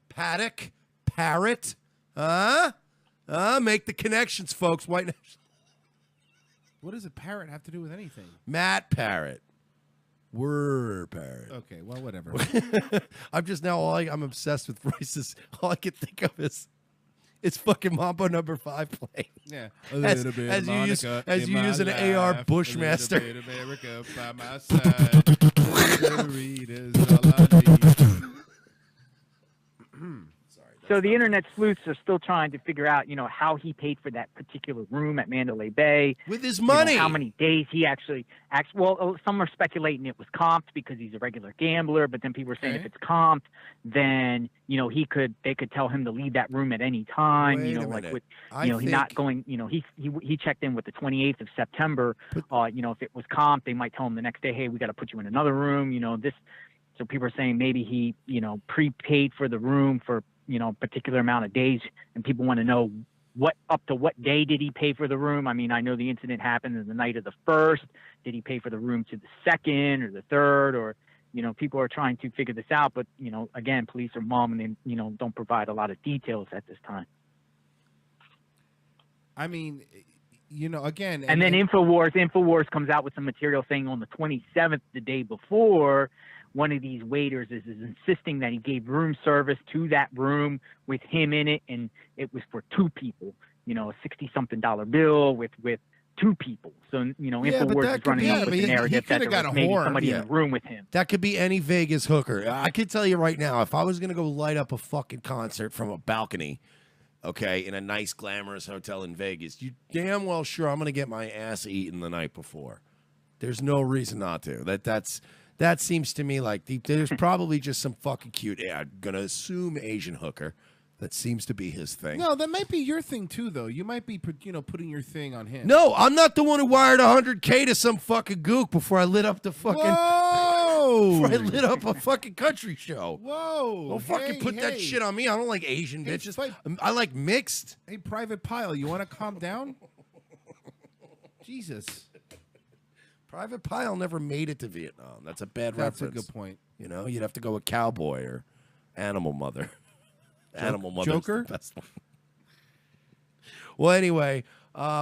Paddock, Parrot, make the connections, folks. White nationalist. What does a parrot have to do with anything? Matt Parrot. We're Parrot. Okay, well, whatever. I'm just now I'm obsessed with voices. All I can think of is it's fucking Mambo number 5 playing. Yeah, as you use an AR Bushmaster. By my side. So the internet sleuths are still trying to figure out, how he paid for that particular room at Mandalay Bay. With his money. How many days he actually well, some are speculating it was comped because he's a regular gambler, but then people are saying if it's comped, then, they could tell him to leave that room at any time, Wait a like minute. with, he's not going, he checked in with the 28th of September. If it was comped, they might tell him the next day, hey, we got to put you in another room, So people are saying maybe he, prepaid for the room for, a particular amount of days, and people want to know up to what day did he pay for the room? I mean, I know the incident happened on the night of the 1st. Did he pay for the room to the 2nd or the 3rd? Or, people are trying to figure this out, but, again, police are mum and they, don't provide a lot of details at this time. I mean, again. And then InfoWars comes out with some material saying on the 27th, the day before, one of these waiters is insisting that he gave room service to that room with him in it, and it was for 2 people, a $60-something bill with 2 people. So, InfoWars is running up with the narrative that there was maybe somebody in the room with him. That could be any Vegas hooker. I could tell you right now, if I was going to go light up a fucking concert from a balcony, okay, in a nice, glamorous hotel in Vegas, you damn well sure I'm going to get my ass eaten the night before. There's no reason not to. That seems to me like there's probably just some fucking cute, I'm going to assume Asian hooker. That seems to be his thing. No, that might be your thing too, though. You might be, putting your thing on him. No, I'm not the one who wired $100K to some fucking gook before I lit up the fucking. Whoa! Before I lit up a fucking country show. Whoa! Don't fucking put that shit on me. I don't like Asian bitches. I like mixed. Hey, Private Pile, you want to calm down? Jesus. Private Pile never made it to Vietnam. That's a bad reference. That's a good point. You'd have to go with Cowboy or Animal Mother. Animal Mother. Joker? The best one. Well, anyway,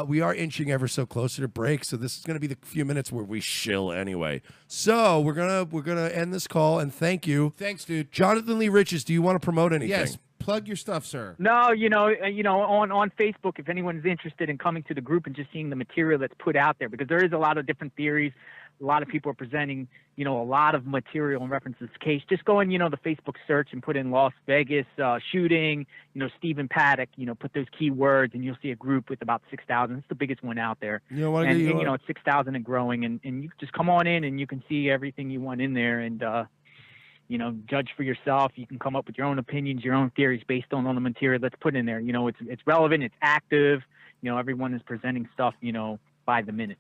we are inching ever so closer to break, so this is going to be the few minutes where we shill anyway. So we're gonna end this call, and thank you. Thanks, dude. Jonathan Lee Riches, do you want to promote anything? Yes. Plug your stuff, sir. No, on Facebook, if anyone's interested in coming to the group and just seeing the material that's put out there, because there is a lot of different theories. A lot of people are presenting, a lot of material in reference to this case. Just go in, the Facebook search and put in Las Vegas shooting, Stephen Paddock, put those keywords and you'll see a group with about 6,000. It's the biggest one out there. It's 6,000 and growing. And you just come on in and you can see everything you want in there and, judge for yourself. You can come up with your own opinions, your own theories based on the material that's put in there. It's relevant, it's active. Everyone is presenting stuff, by the minute.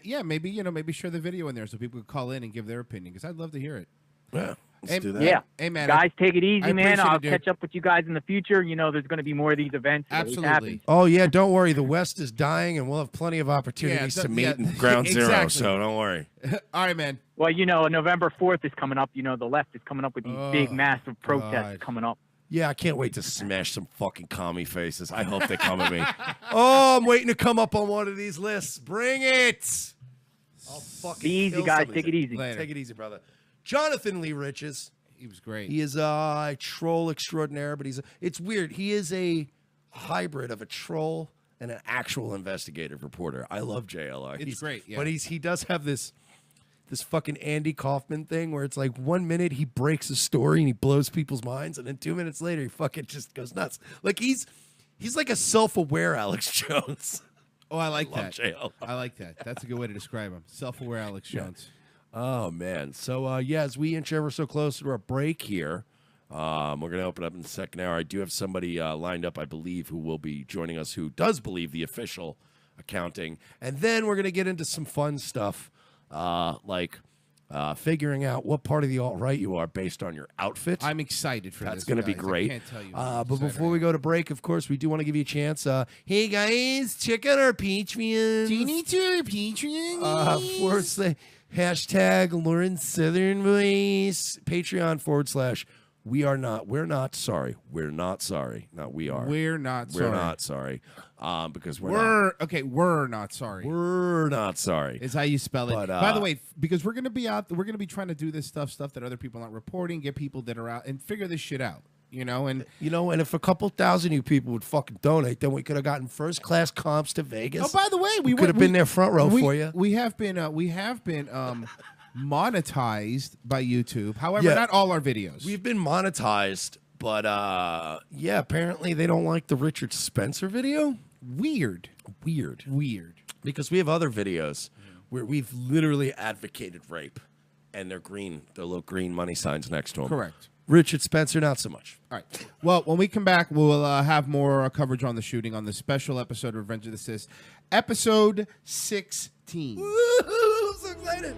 Yeah, maybe share the video in there so people can call in and give their opinion because I'd love to hear it. Yeah, let's do that. Yeah. Hey, man. Guys, take it easy, man. I'll it, catch up with you guys in the future. There's going to be more of these events. Absolutely. Oh, yeah, don't worry. The West is dying, and we'll have plenty of opportunities to meet in Ground Zero, exactly. so don't worry. All right, man. Well, November 4th is coming up. The left is coming up with these big, massive protests coming up. Yeah, I can't wait to smash some fucking commie faces. I hope they come at me. Oh, I'm waiting to come up on one of these lists. Bring it. I'll fucking Be easy, guys. Take it easy. Take it easy, brother. Jonathan Lee Riches. He was great. He is a troll extraordinaire, but it's weird. He is a hybrid of a troll and an actual investigative reporter. I love JLR. It's great, yeah. But he does have this fucking Andy Kaufman thing where it's like 1 minute he breaks a story and he blows people's minds, and then 2 minutes later he fucking just goes nuts. Like he's like a self-aware Alex Jones. Oh, I like that. JLR. I like that. That's a good way to describe him. Self-aware Alex Jones. Oh, man. So, as we inch ever so close to our break here, we're going to open up in the second hour. I do have somebody lined up, I believe, who will be joining us who does believe the official accounting. And then we're going to get into some fun stuff like figuring out what part of the alt-right you are based on your outfit. I'm excited for That's this. going to be guys. great. I can't tell you. But before we go to break, of course, we do want to give you a chance. Hey, guys, check out our Patreon. Do you need to Patreon? Hashtag Lauren Southern Voice. Patreon / we're not sorry. We're not sorry. Not we are. We're not sorry. We're not sorry. Because we're not sorry. We're not sorry. Is how you spell it. But, by the way, because we're gonna be out, we're gonna be trying to do this stuff that other people aren't reporting, get people that are out, and figure this shit out. And if a couple thousand you people would fucking donate, then we could have gotten first class comps to Vegas. Oh, by the way, we could have been there front row for you. We have been monetized by YouTube. However, not all our videos. We've been monetized, but apparently they don't like the Richard Spencer video. Weird. Because we have other videos where we've literally advocated rape, and they're green. They're little green money signs next to them. Correct. Richard Spencer, not so much. All right. Well, when we come back, we'll have more coverage on the shooting on the special episode of Revenge of the Sis, episode 16. Woo! I'm so excited.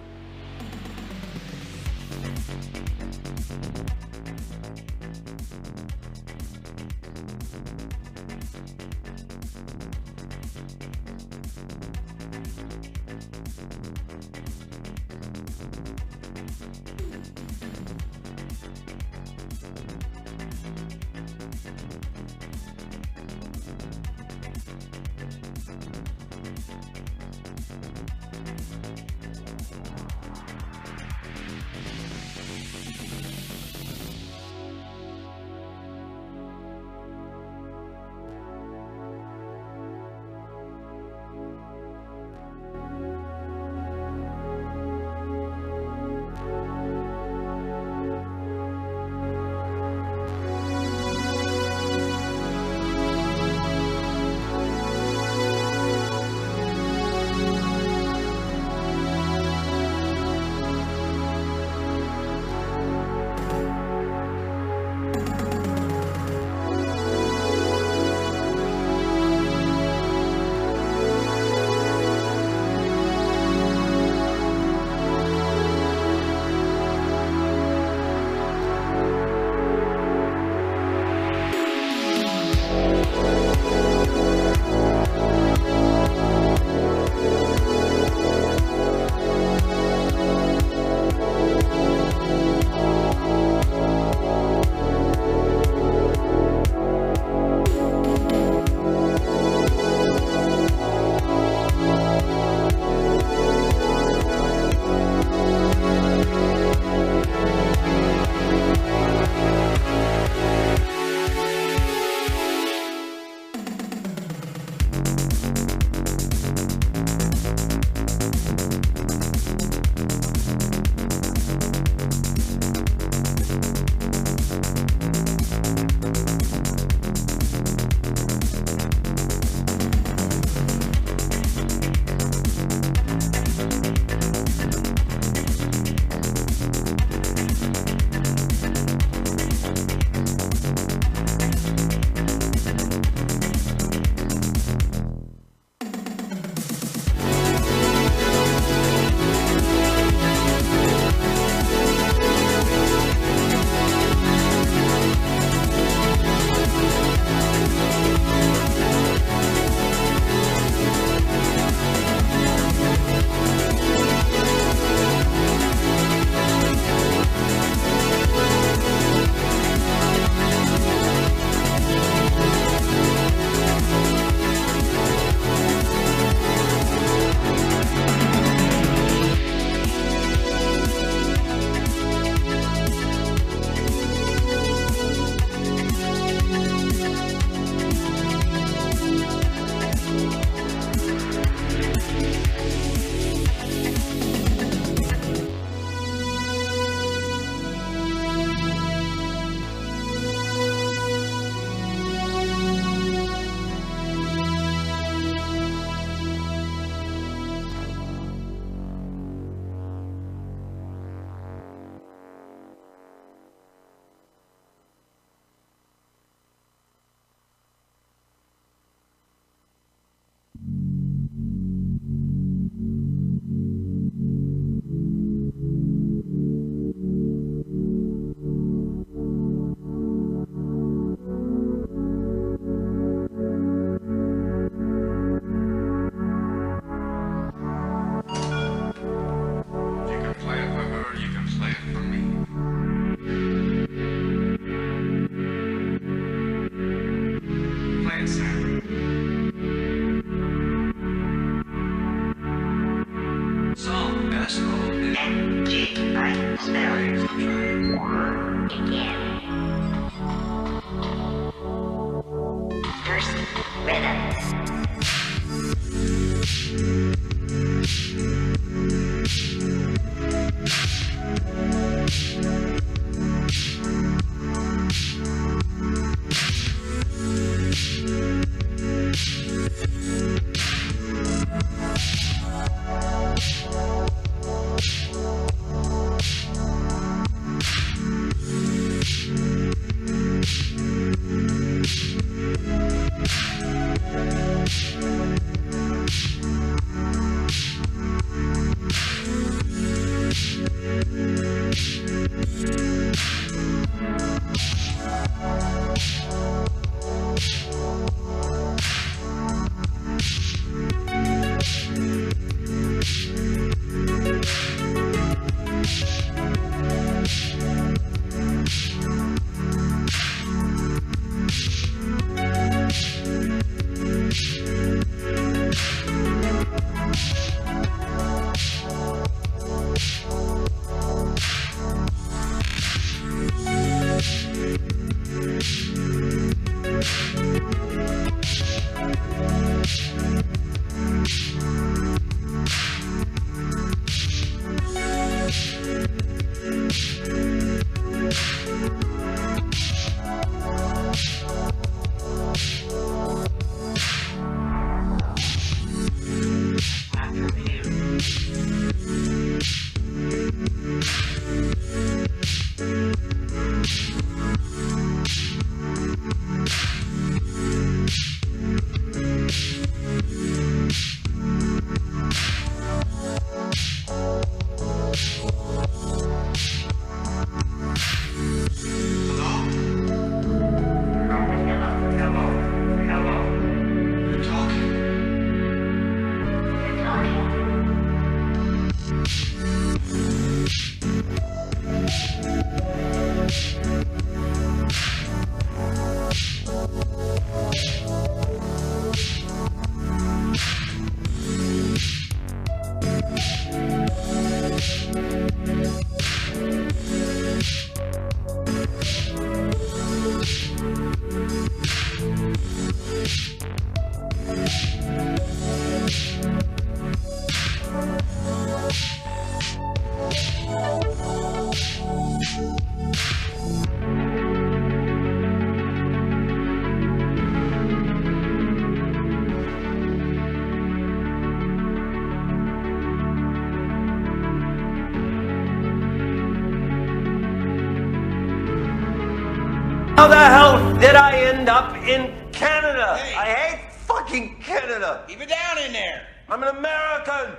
did I end up in Canada? Hey. I hate fucking Canada. Keep it down in there. I'm an American.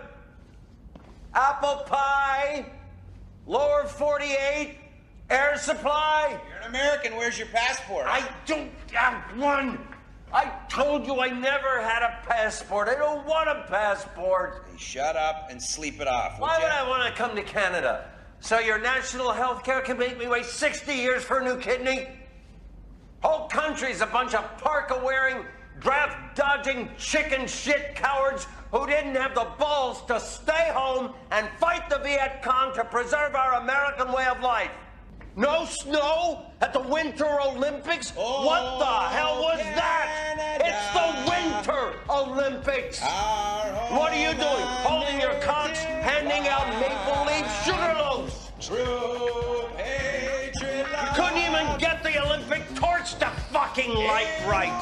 Apple pie, lower 48, air supply. You're an American. Where's your passport? I don't have one. I told you I never had a passport. I don't want a passport. Hey, shut up and sleep it off. Why would I want to come to Canada? So your national health care can make me wait 60 years for a new kidney? Whole country's a bunch of parka-wearing, draft-dodging, chicken shit cowards who didn't have the balls to stay home and fight the Viet Cong to preserve our American way of life. No snow at the Winter Olympics? Oh, what the hell was that? It's the Winter Olympics. What are you doing? Holding your cocks, handing out maple leaf sugar loaves. True patriot. You couldn't even get the Olympic torch to fucking light right.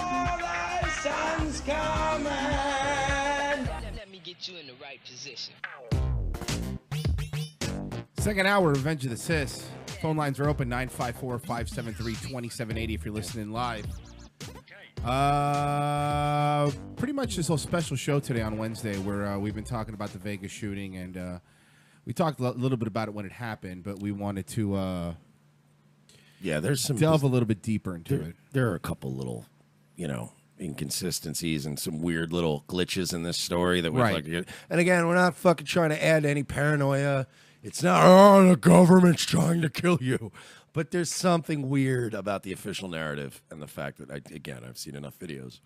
Thy son's coming. Let me get you in the right position. Second hour, Revenge of the Sis. Phone lines are open, 954-573-2780 if you're listening live. Pretty much this whole special show today on Wednesday where we've been talking about the Vegas shooting, and we talked a little bit about it when it happened, but we wanted to there's some delve a little bit deeper into it. There are a couple little, inconsistencies and some weird little glitches in this story that we Right. and again, we're not fucking trying to add any paranoia. It's not, the government's trying to kill you. But there's something weird about the official narrative and the fact that, I've seen enough videos.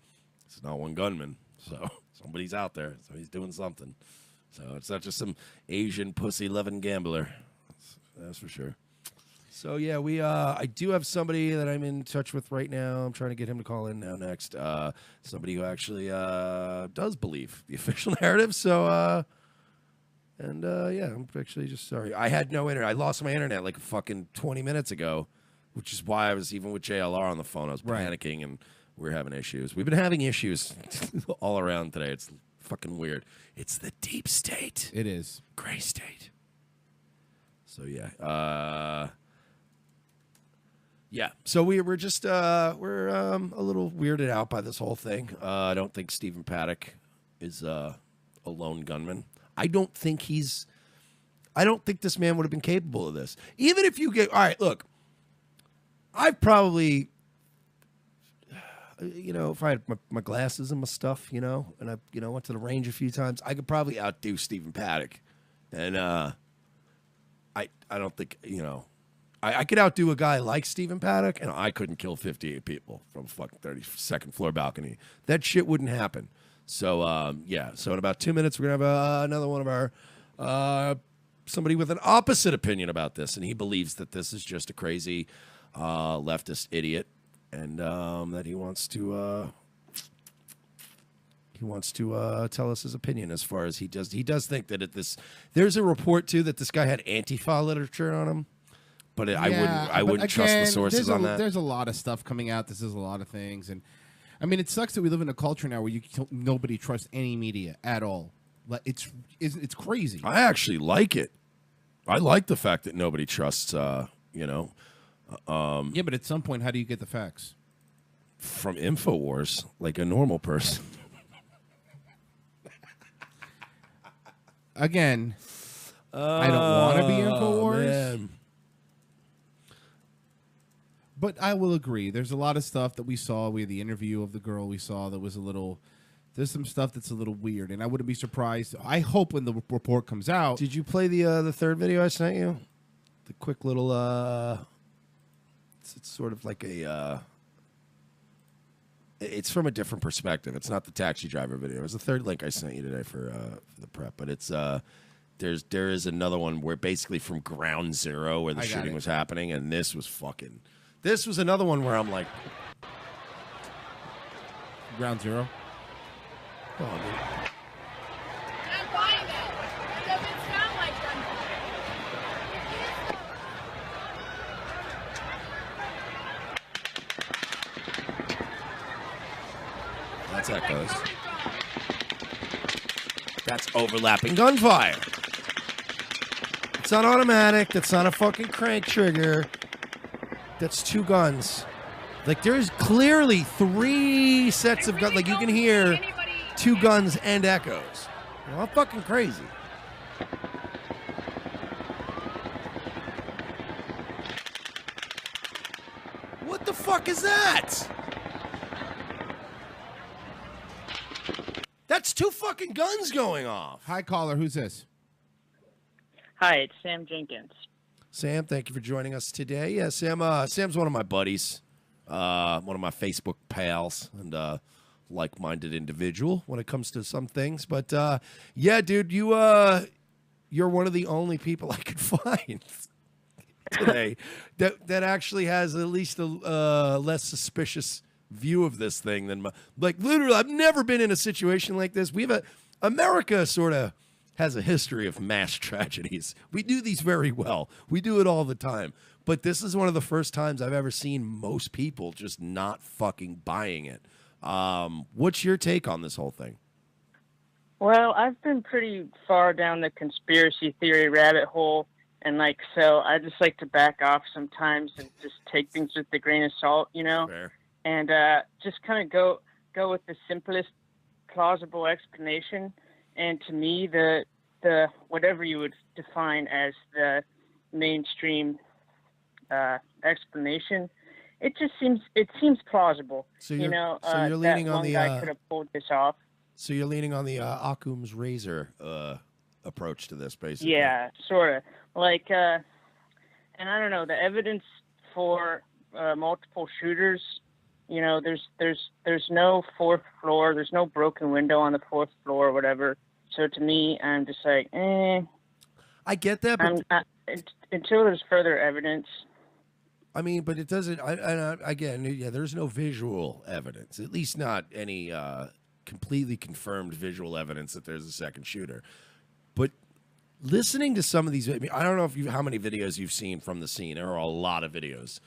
It's not one gunman. So somebody's out there. So he's doing something. So it's not just some Asian pussy-loving gambler. That's for sure. So, yeah, I do have somebody that I'm in touch with right now. I'm trying to get him to call in now next. Somebody who actually does believe the official narrative. So, I'm actually just sorry. I had no internet. I lost my internet like fucking 20 minutes ago, which is why I was even with JLR on the phone. I was panicking and we were having issues. We've been having issues all around today. It's fucking weird. It's the deep state. It is. Gray state. So, yeah. So we're just we're a little weirded out by this whole thing. I don't think Stephen Paddock is a lone gunman. I don't think this man would have been capable of this. Even if you all right, look, I've probably, if I had my glasses and my stuff, and I, went to the range a few times, I could probably outdo Stephen Paddock. And I don't think, I could outdo a guy like Stephen Paddock, and I couldn't kill 58 people from a fucking 32nd floor balcony. That shit wouldn't happen. So, so in about 2 minutes, we're going to have another one of our, somebody with an opposite opinion about this, and he believes that this is just a crazy leftist idiot, and that he wants to tell us his opinion as far as he does. He does think that there's a report, too, that this guy had Antifa literature on him. But I wouldn't trust the sources on that. There's a lot of stuff coming out. This is a lot of things, and I mean, it sucks that we live in a culture now where nobody trusts any media at all. Like it's crazy. I actually like it. I like the fact that nobody trusts. Yeah, but at some point, how do you get the facts? From InfoWars, like a normal person. Again, I don't want to be InfoWars. Man. But I will agree. There's a lot of stuff that we saw. We had the interview of the girl we saw that was there's some stuff that's a little weird, and I wouldn't be surprised. I hope when the report comes out. Did you play the third video I sent you? The quick little it's sort of like a it's from a different perspective. It's not the taxi driver video. It was the third link I sent you today for the prep, but it's there is another one where basically from ground zero where the shooting was happening, and this was another one where I'm like, ground zero. Oh, dude. I'm buying that. It doesn't sound like gunfire. That's how it goes. That's overlapping gunfire. It's not automatic. That's not a fucking crank trigger. That's two guns Like there's clearly 3 sets of guns. Like you can hear 2 guns and echoes. You know, I'm fucking crazy. What the fuck is that? That's 2 fucking guns going off. Hi, caller. Who's this? Hi, it's Sam Jenkins. Sam, thank you for joining us today. Yeah, Sam. Sam's one of my buddies, one of my Facebook pals, and like-minded individual when it comes to some things. But yeah, dude, you're one of the only people I could find today that actually has at least a less suspicious view of this thing than like literally. I've never been in a situation like this. America sort of has a history of mass tragedies. We do these very well. We do it all the time. But this is one of the first times I've ever seen most people just not fucking buying it. What's your take on this whole thing? Well, I've been pretty far down the conspiracy theory rabbit hole, and so I just like to back off sometimes and just take things with a grain of salt, you know? Fair. And just kind of go with the simplest plausible explanation. And to me, the whatever you would define as the mainstream explanation, it seems plausible. So you're leaning that on one the guy could have pulled this off. So you're leaning on the Occam's razor approach to this, basically. Yeah, sort of. And I don't know, the evidence for multiple shooters. You know, there's no 4th floor. There's no broken window on the 4th floor or whatever. So to me, I'm just like, I get that, but until there's further evidence. I mean, but it doesn't. Again, yeah, there's no visual evidence. At least not any completely confirmed visual evidence that there's a second shooter. But listening to some of these, I mean, I don't know how many videos you've seen from the scene. There are a lot of videos.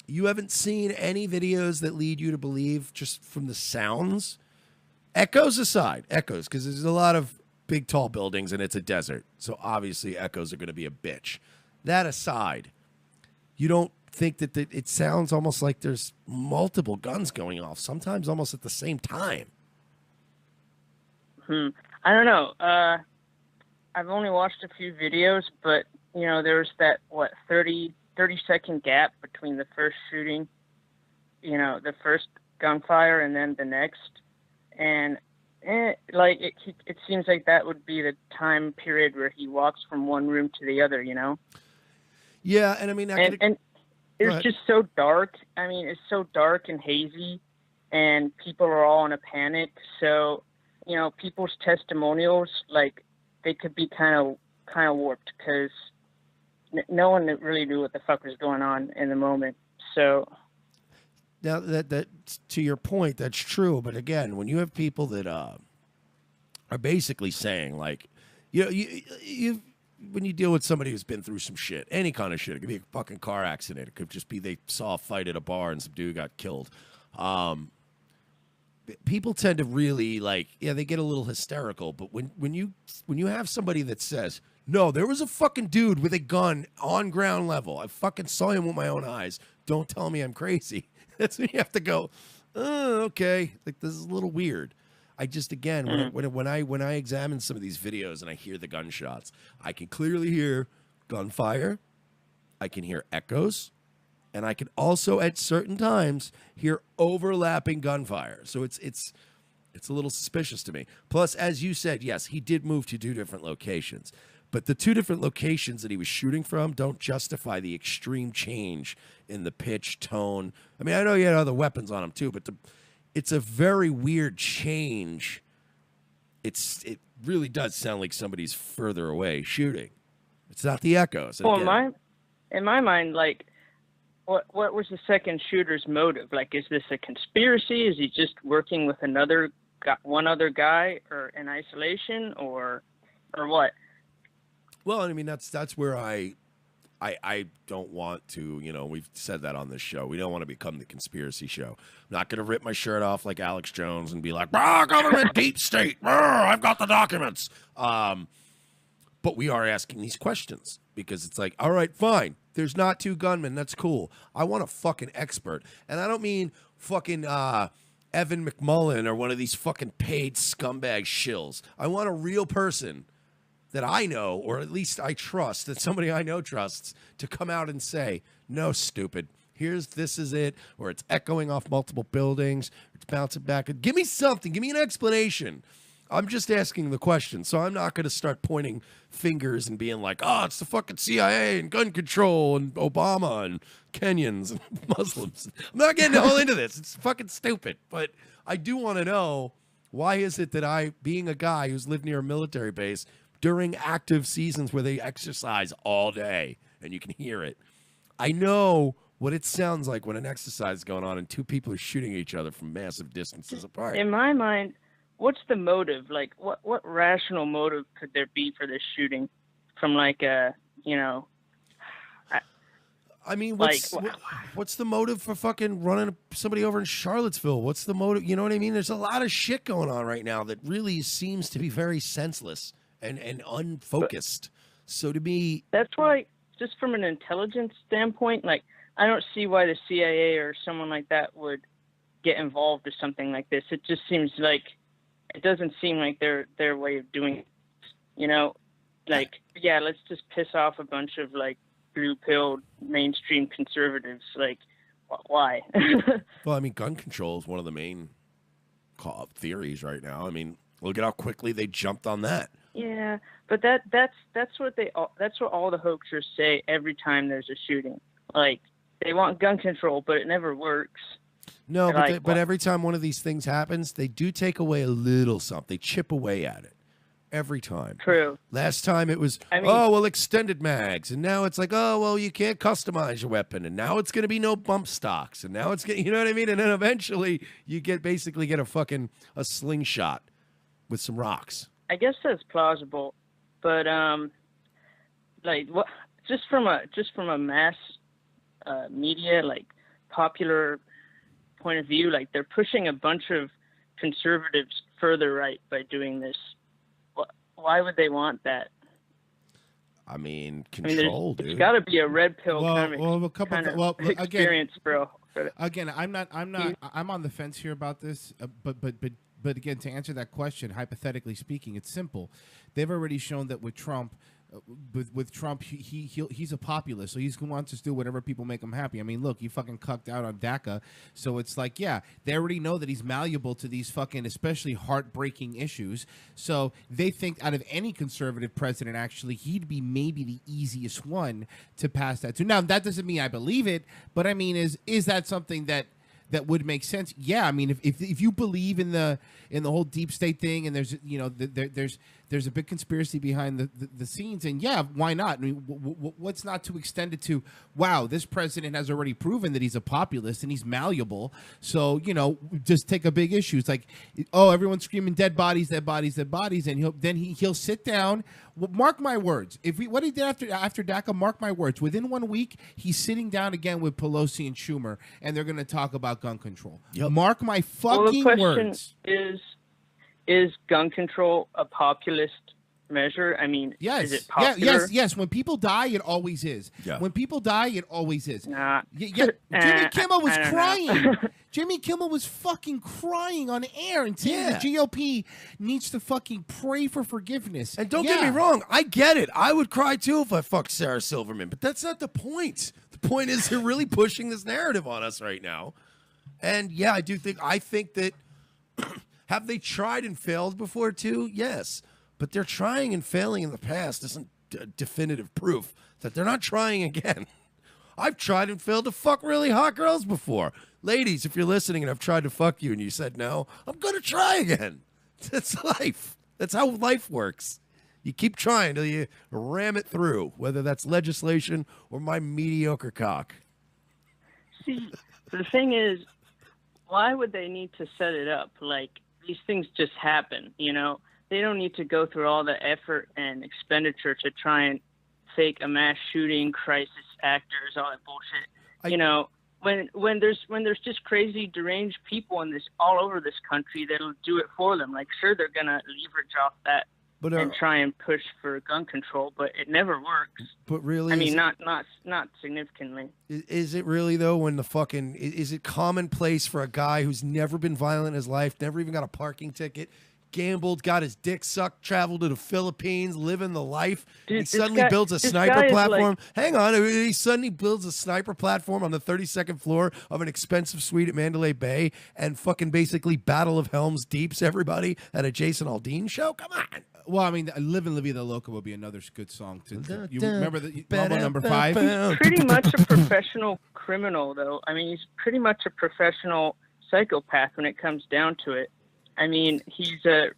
You haven't seen any videos that lead you to believe just from the sounds? Echoes aside, because there's a lot of big, tall buildings and it's a desert. So obviously echoes are going to be a bitch. That aside, you don't think that it sounds almost like there's multiple guns going off, sometimes almost at the same time? I don't know. I've only watched a few videos, but, you know, there's that, 30-second gap between the first shooting, you know, the first gunfire and then the next. And it seems like that would be the time period where he walks from one room to the other, you know? Yeah, and I mean... And it's just so dark. I mean, it's so dark and hazy, and people are all in a panic. So, you know, people's testimonials, they could be kind of warped because no one really knew what the fuck was going on in the moment. So now that to your point, that's true. But again, when you have people that are basically saying you when you deal with somebody who's been through some shit, any kind of shit, it could be a fucking car accident. It could just be they saw a fight at a bar and some dude got killed. People tend to really they get a little hysterical. But when you have somebody that says, no, there was a fucking dude with a gun on ground level. I fucking saw him with my own eyes. Don't tell me I'm crazy. That's when you have to go, oh, okay. This is a little weird. I just, again, when I examine some of these videos and I hear the gunshots, I can clearly hear gunfire. I can hear echoes. And I can also, at certain times, hear overlapping gunfire. So it's a little suspicious to me. Plus, as you said, yes, he did move to 2 different locations. But the 2 different locations that he was shooting from don't justify the extreme change in the pitch, tone. I mean, I know he had other weapons on him too, but it's a very weird change. It really does sound like somebody's further away shooting. It's not the echoes. Well, in my mind, what was the second shooter's motive? Is this a conspiracy? Is he just working with one other guy, or in isolation, or what? Well, I mean, that's where I don't want to, we've said that on this show. We don't want to become the conspiracy show. I'm not going to rip my shirt off like Alex Jones and be like, government deep state, I've got the documents. But But we are asking these questions because it's like, all right, fine. There's not 2 gunmen. That's cool. I want a fucking expert. And I don't mean fucking Evan McMullen or one of these fucking paid scumbag shills. I want a real person that I know, or at least I trust, that somebody I know trusts, to come out and say, no, stupid. This is it, or it's echoing off multiple buildings, it's bouncing back. Give me something. Give me an explanation. I'm just asking the question, so I'm not going to start pointing fingers and being like, oh, it's the fucking CIA and gun control and Obama and Kenyans and Muslims. I'm not getting all into this. It's fucking stupid. But I do want to know, why is it that I, being a guy who's lived near a military base during active seasons where they exercise all day, and you can hear it, I know what it sounds like when an exercise is going on and 2 people are shooting each other from massive distances apart. In my mind, what's the motive? Like, what rational motive could there be for this shooting? From like I mean, what's the motive for fucking running somebody over in Charlottesville? What's the motive? You know what I mean? There's a lot of shit going on right now that really seems to be very senseless and unfocused. So to me, that's why, just from an intelligence standpoint, like, I don't see why the CIA or someone like that would get involved with something like this. It just seems like, it doesn't seem like their way of doing it. You know, like, yeah, let's just piss off a bunch of like blue-pilled mainstream conservatives. Like, why? Well, I mean, gun control is one of the main theories right now. I mean, look at how quickly they jumped on that. Yeah, but that's what all the hoaxers say every time there's a shooting. Like, they want gun control, but it never works. No, but every time one of these things happens, they do take away a little something. They chip away at it every time. True. Last time it was, extended mags. And now it's like, oh, well, you can't customize your weapon. And now it's going to be no bump stocks. And now it's going to, you know what I mean? And then eventually you basically get a slingshot with some rocks. I guess that's plausible. But, like, what, just from a mass media, like, popular point of view, like, they're pushing a bunch of conservatives further right by doing this. Why would they want that? I mean, control, dude. It's got to be a red pill kind of again, experience, bro. Again, I'm on the fence here about this, but again, to answer that question, hypothetically speaking, it's simple. They've already shown that with Trump. With Trump, he's a populist, so he's going to want to do whatever people make him happy. I mean, look, he fucking cucked out on DACA, so it's like, yeah, they already know that he's malleable to these fucking, especially heartbreaking issues. So they think out of any conservative president, actually, he'd be maybe the easiest one to pass that to. Now, that doesn't mean I believe it, but I mean, is that something that would make sense? Yeah, I mean, if you believe in the whole deep state thing, and there's there's a big conspiracy behind the scenes, and yeah, why not? I mean, what's not to extend it to? Wow, this president has already proven that he's a populist and he's malleable. So just take a big issue. It's like, oh, everyone's screaming dead bodies, dead bodies, dead bodies, and he'll sit down. Well, mark my words. What he did after DACA, mark my words. Within 1 week, he's sitting down again with Pelosi and Schumer, and they're going to talk about gun control. Yep. Mark my fucking words. Is gun control a populist measure? I mean, yes. Is it popular? Yes. When people die, it always is. Yeah. When people die, it always is. Nah. Jimmy Kimmel was crying. Jimmy Kimmel was fucking crying on air and saying the GOP needs to fucking pray for forgiveness. And don't get me wrong, I get it. I would cry too if I fucked Sarah Silverman, but that's not the point. The point is they're really pushing this narrative on us right now. And yeah, I think that have they tried and failed before too? Yes. But they're trying and failing in the past isn't definitive proof that they're not trying again. I've tried and failed to fuck really hot girls before. Ladies, if you're listening and I've tried to fuck you and you said no, I'm going to try again. That's life. That's how life works. You keep trying till you ram it through, whether that's legislation or my mediocre cock. See, the thing is, why would they need to set it up? Like, these things just happen, They don't need to go through all the effort and expenditure to try and fake a mass shooting, crisis actors, all that bullshit. When there's just crazy, deranged people all over this country that'll do it for them. Like, sure, they're gonna leverage off that and try and push for gun control, but it never works. But really, I mean, not significantly. Is it really though? When the fucking is it commonplace for a guy who's never been violent in his life, never even got a parking ticket, gambled, got his dick sucked, traveled to the Philippines, living the life. Dude, he suddenly builds a sniper platform. Hang on, he suddenly builds a sniper platform on the 32nd floor of an expensive suite at Mandalay Bay and fucking basically Battle of Helm's Deeps everybody at a Jason Aldean show. Come on. Well, I mean, "Live and La Vida Loca" would be another good song. You remember the Mambo number 5? He's pretty much a professional criminal, though. I mean, he's pretty much a professional psychopath when it comes down to it. I mean, he's a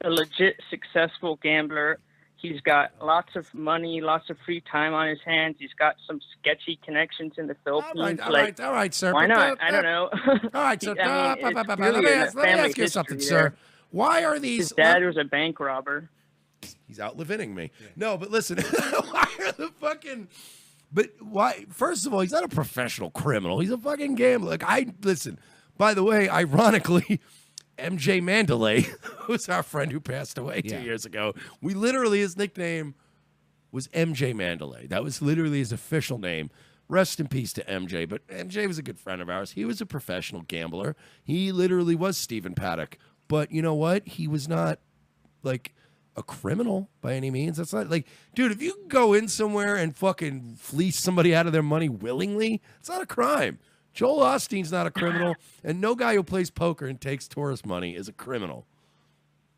legit successful gambler. He's got lots of money, lots of free time on his hands. He's got some sketchy connections in the Philippines. All right, sir. Why not? I don't know. All right, sir. I mean, Let me ask you something, sir. Why are these? His dad was a bank robber. He's outliving me. No, but listen, why are the fucking? But why? First of all, he's not a professional criminal. He's a fucking gambler. Like listen. By the way, ironically, MJ Mandalay, who's our friend who passed away 2 years ago, his nickname was MJ Mandalay. That was literally his official name. Rest in peace to MJ. But MJ was a good friend of ours. He was a professional gambler. He literally was Stephen Paddock. But you know what? He was not like a criminal by any means. That's not like, dude, if you go in somewhere and fucking fleece somebody out of their money willingly, it's not a crime. Joel Osteen's not a criminal, and no guy who plays poker and takes tourist money is a criminal.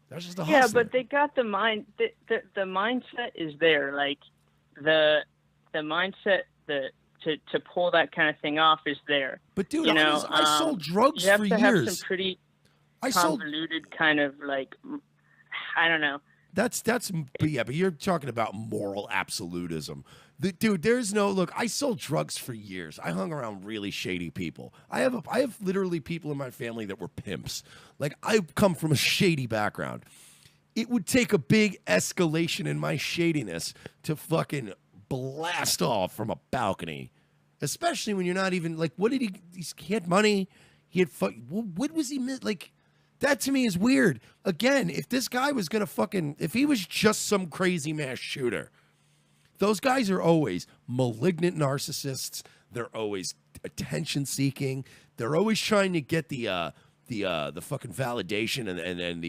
That's just a hustler. Yeah, but they got the mind. The mindset is there. Like the mindset to pull that kind of thing off is there. But dude, I sold drugs for years. You have to have some pretty convoluted kind of like, I don't know. But you're talking about moral absolutism. Dude, there's no look. I sold drugs for years. I hung around really shady people. I have literally people in my family that were pimps. Like, I come from a shady background. It would take a big escalation in my shadiness to fucking blast off from a balcony, especially when you're not even like. What did he had money? He had what was he like? That to me is weird. Again, if this guy was gonna if he was just some crazy mass shooter, those guys are always malignant narcissists. They're always attention seeking. They're always trying to get the fucking validation and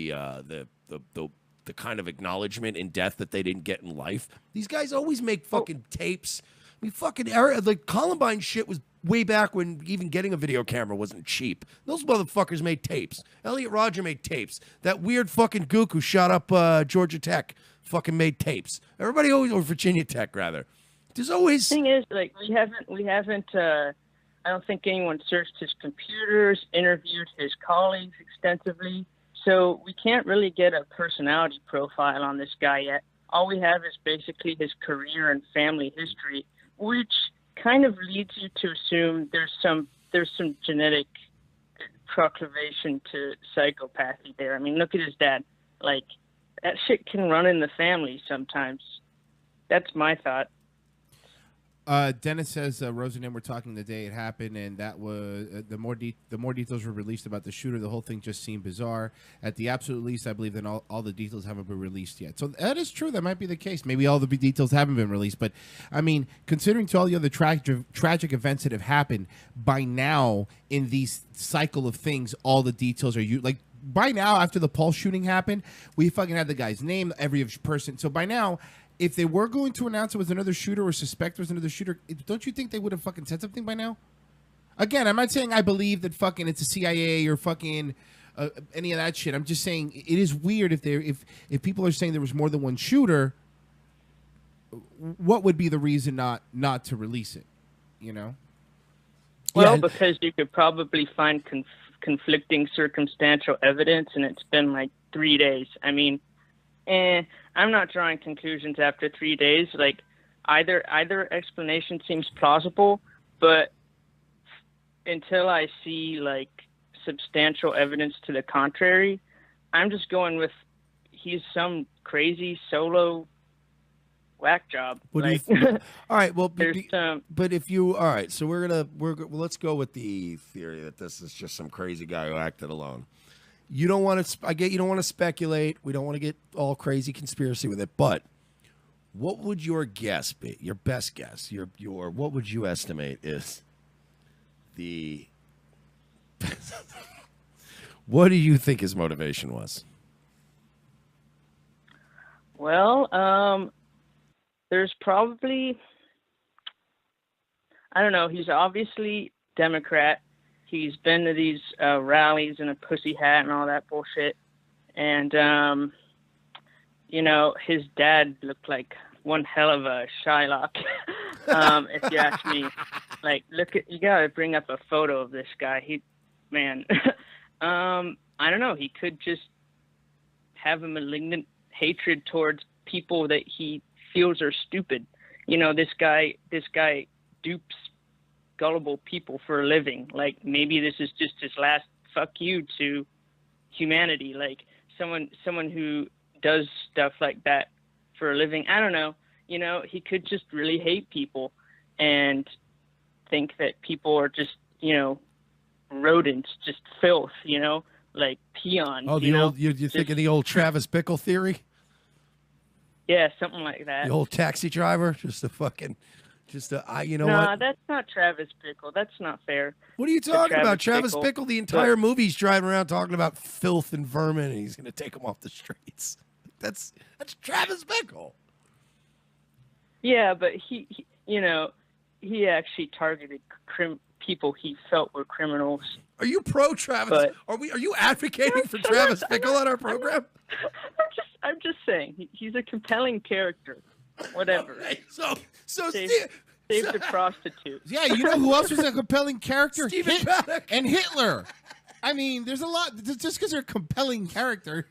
the kind of acknowledgement in death that they didn't get in life. These guys always make fucking tapes. I mean, fucking like Columbine shit was way back when even getting a video camera wasn't cheap. Those motherfuckers made tapes. Elliot Rodger made tapes. That weird fucking gook who shot up Georgia Tech fucking made tapes. Everybody always, or Virginia Tech rather. There's always. The thing is, like, we haven't. I don't think anyone searched his computers, interviewed his colleagues extensively, so we can't really get a personality profile on this guy yet. All we have is basically his career and family history, which kind of leads you to assume there's some genetic proclivation to psychopathy there. I mean, look at his dad. Like, that shit can run in the family sometimes. That's my thought. Dennis says, Rose and him were talking the day it happened, and that was the more details were released about the shooter. The whole thing just seemed bizarre. At the absolute least, I believe that all the details haven't been released yet. So that is true. That might be the case. Maybe all the details haven't been released. But, I mean, considering to all the other tragic events that have happened, by now in these cycle of things, all the details are like, by now, after the Paul shooting happened, we fucking had the guy's name, every person. So by now, if they were going to announce it was another shooter or suspect it was another shooter, don't you think they would have fucking said something by now? Again, I'm not saying I believe that fucking it's a CIA or fucking any of that shit. I'm just saying it is weird if people are saying there was more than one shooter. What would be the reason not to release it? You know. Well, because you could probably find conflicting circumstantial evidence, and it's been like 3 days. I mean, I'm not drawing conclusions after 3 days. Like, either explanation seems plausible, but until I see like substantial evidence to the contrary, I'm just going with he's some crazy solo whack job. What like, do you all right, well, but if you all right, so let's go with the theory that this is just some crazy guy who acted alone. you don't want to. I get you don't want to speculate. We don't want to get all crazy conspiracy with it. But what would your guess be? Your best guess. Your what would you estimate is the? What do you think his motivation was? Well, there's probably, I don't know. He's obviously Democrat. He's been to these rallies in a pussy hat and all that bullshit. And, you know, his dad looked like one hell of a Shylock, if you ask me. Like, you gotta bring up a photo of this guy. Man, I don't know. He could just have a malignant hatred towards people that he feels are stupid. You know, this guy dupes gullible people for a living. Like, maybe this is just his last fuck you to humanity. Like, someone who does stuff like that for a living. I don't know. You know, he could just really hate people and think that people are just, you know, rodents, just filth, you know, like peons. Oh, you're thinking the old Travis Bickle theory? Yeah, something like that. The old taxi driver, you know no, what? That's not Travis Bickle. That's not fair. What are you talking about? Travis Bickle, the entire movie's driving around talking about filth and vermin, and he's going to take them off the streets. That's Travis Bickle. Yeah, but he you know, he actually targeted people he felt were criminals. Are you pro Travis? Are you advocating for Travis Bickle on our program? I'm just saying he's a compelling character. Whatever. Okay, so save the prostitute. Yeah, you know who else was a compelling character? Stephen Paddock and Hitler. I mean, there's a lot. Just because they're a compelling character.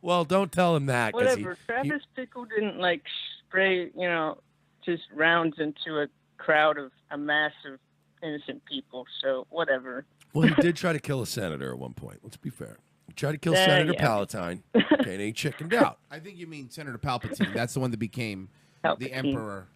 Well, don't tell him that. Whatever. Travis Bickle didn't like spray, you know, just rounds into a crowd of a mass of innocent people. So whatever. Well, he did try to kill a senator at one point. Let's be fair. He tried to kill Senator Palatine. Okay, and he chickened out. I think you mean Senator Palpatine. That's the one that became the emperor.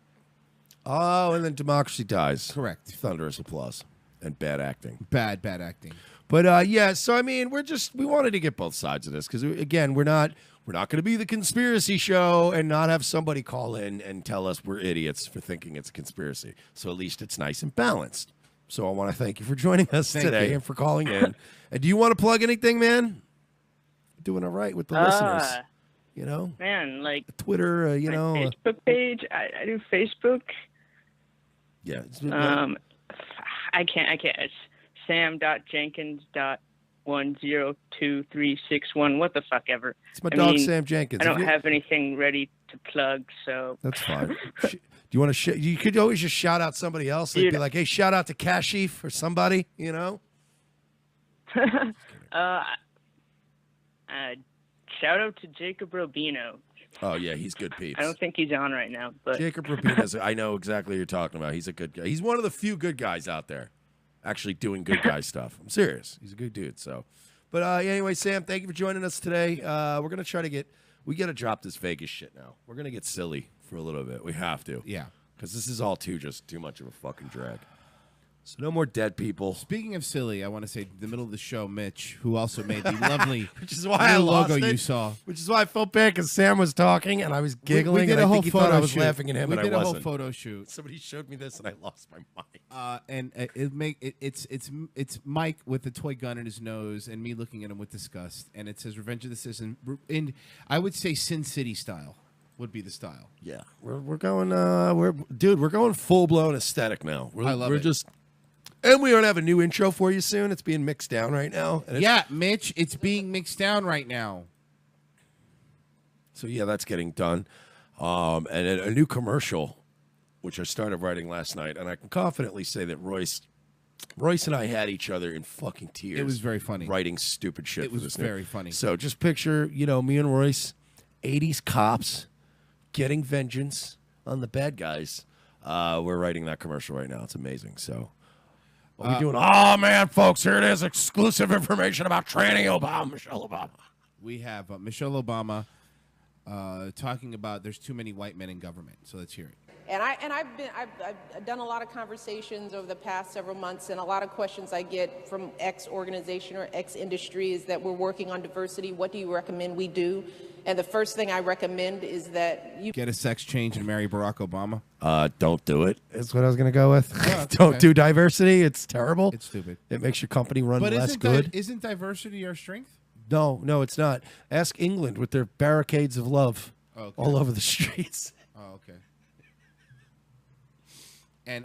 Oh, and then democracy dies. Correct. Thunderous applause and bad acting. Bad acting. But yeah, so I mean, we wanted to get both sides of this because again, we're not going to be the conspiracy show and not have somebody call in and tell us we're idiots for thinking it's a conspiracy. So at least it's nice and balanced. So I want to thank you for joining us today and for calling in. And do you want to plug anything, man? Doing all right with the listeners, you know? Man, like Twitter, you know, Facebook page. I do Facebook. Yeah. I can't. It's sam.jenkins.102361. What the fuck ever. It's my dog, Sam Jenkins. I don't have anything ready to plug, so that's fine. Do you want to? You could always just shout out somebody else. Like, be like, "Hey, shout out to Kashif or somebody," you know. Shout out to Jacob Robino. Oh yeah, he's good peeps. I don't think he's on right now, but Jacob Robino. I know exactly what you're talking about. He's a good guy. He's one of the few good guys out there, actually doing good guy stuff. I'm serious. He's a good dude. So, but anyway, Sam, thank you for joining us today. We're gonna try to we got to drop this Vegas shit now. We're gonna get silly for a little bit. We have to. Yeah. Because this is all too much of a fucking drag. So no more dead people. Speaking of silly, I want to say in the middle of the show, Mitch, who also made the lovely which is why I logo lost it, you saw. Which is why I felt bad because Sam was talking and I was giggling. We did and a I whole think he thought I was shoot. laughing at him, we and I did a wasn't. whole photo shoot. Somebody showed me this and I lost my mind. And it's Mike with the toy gun in his nose and me looking at him with disgust. And it says Revenge of the Citizen in I would say Sin City style would be the style. Yeah, we're going we're going full blown aesthetic now. I love it. And we don't have a new intro for you soon. It's being mixed down right now. Yeah, Mitch, it's being mixed down right now. So yeah, that's getting done. And a new commercial, which I started writing last night, and I can confidently say that Royce and I had each other in fucking tears. It was very funny. Writing stupid shit. It was very funny. So just picture, me and Royce, 80s cops, getting vengeance on the bad guys. We're writing that commercial right now. It's amazing. So. What are we doing? Oh, man, folks, here it is. Exclusive information about training Michelle Obama. We have Michelle Obama talking about there's too many white men in government. So let's hear it. And I've done a lot of conversations over the past several months, and a lot of questions I get from X organization or X industry is that we're working on diversity. What do you recommend we do? And the first thing I recommend is that you get a sex change and marry Barack Obama. Don't do it. That's what I was going to go with. Yeah, Don't do diversity. It's terrible. It's stupid. It makes your company run But less good. Isn't diversity our strength? No, it's not. Ask England with their barricades of love all over the streets. Oh, okay. And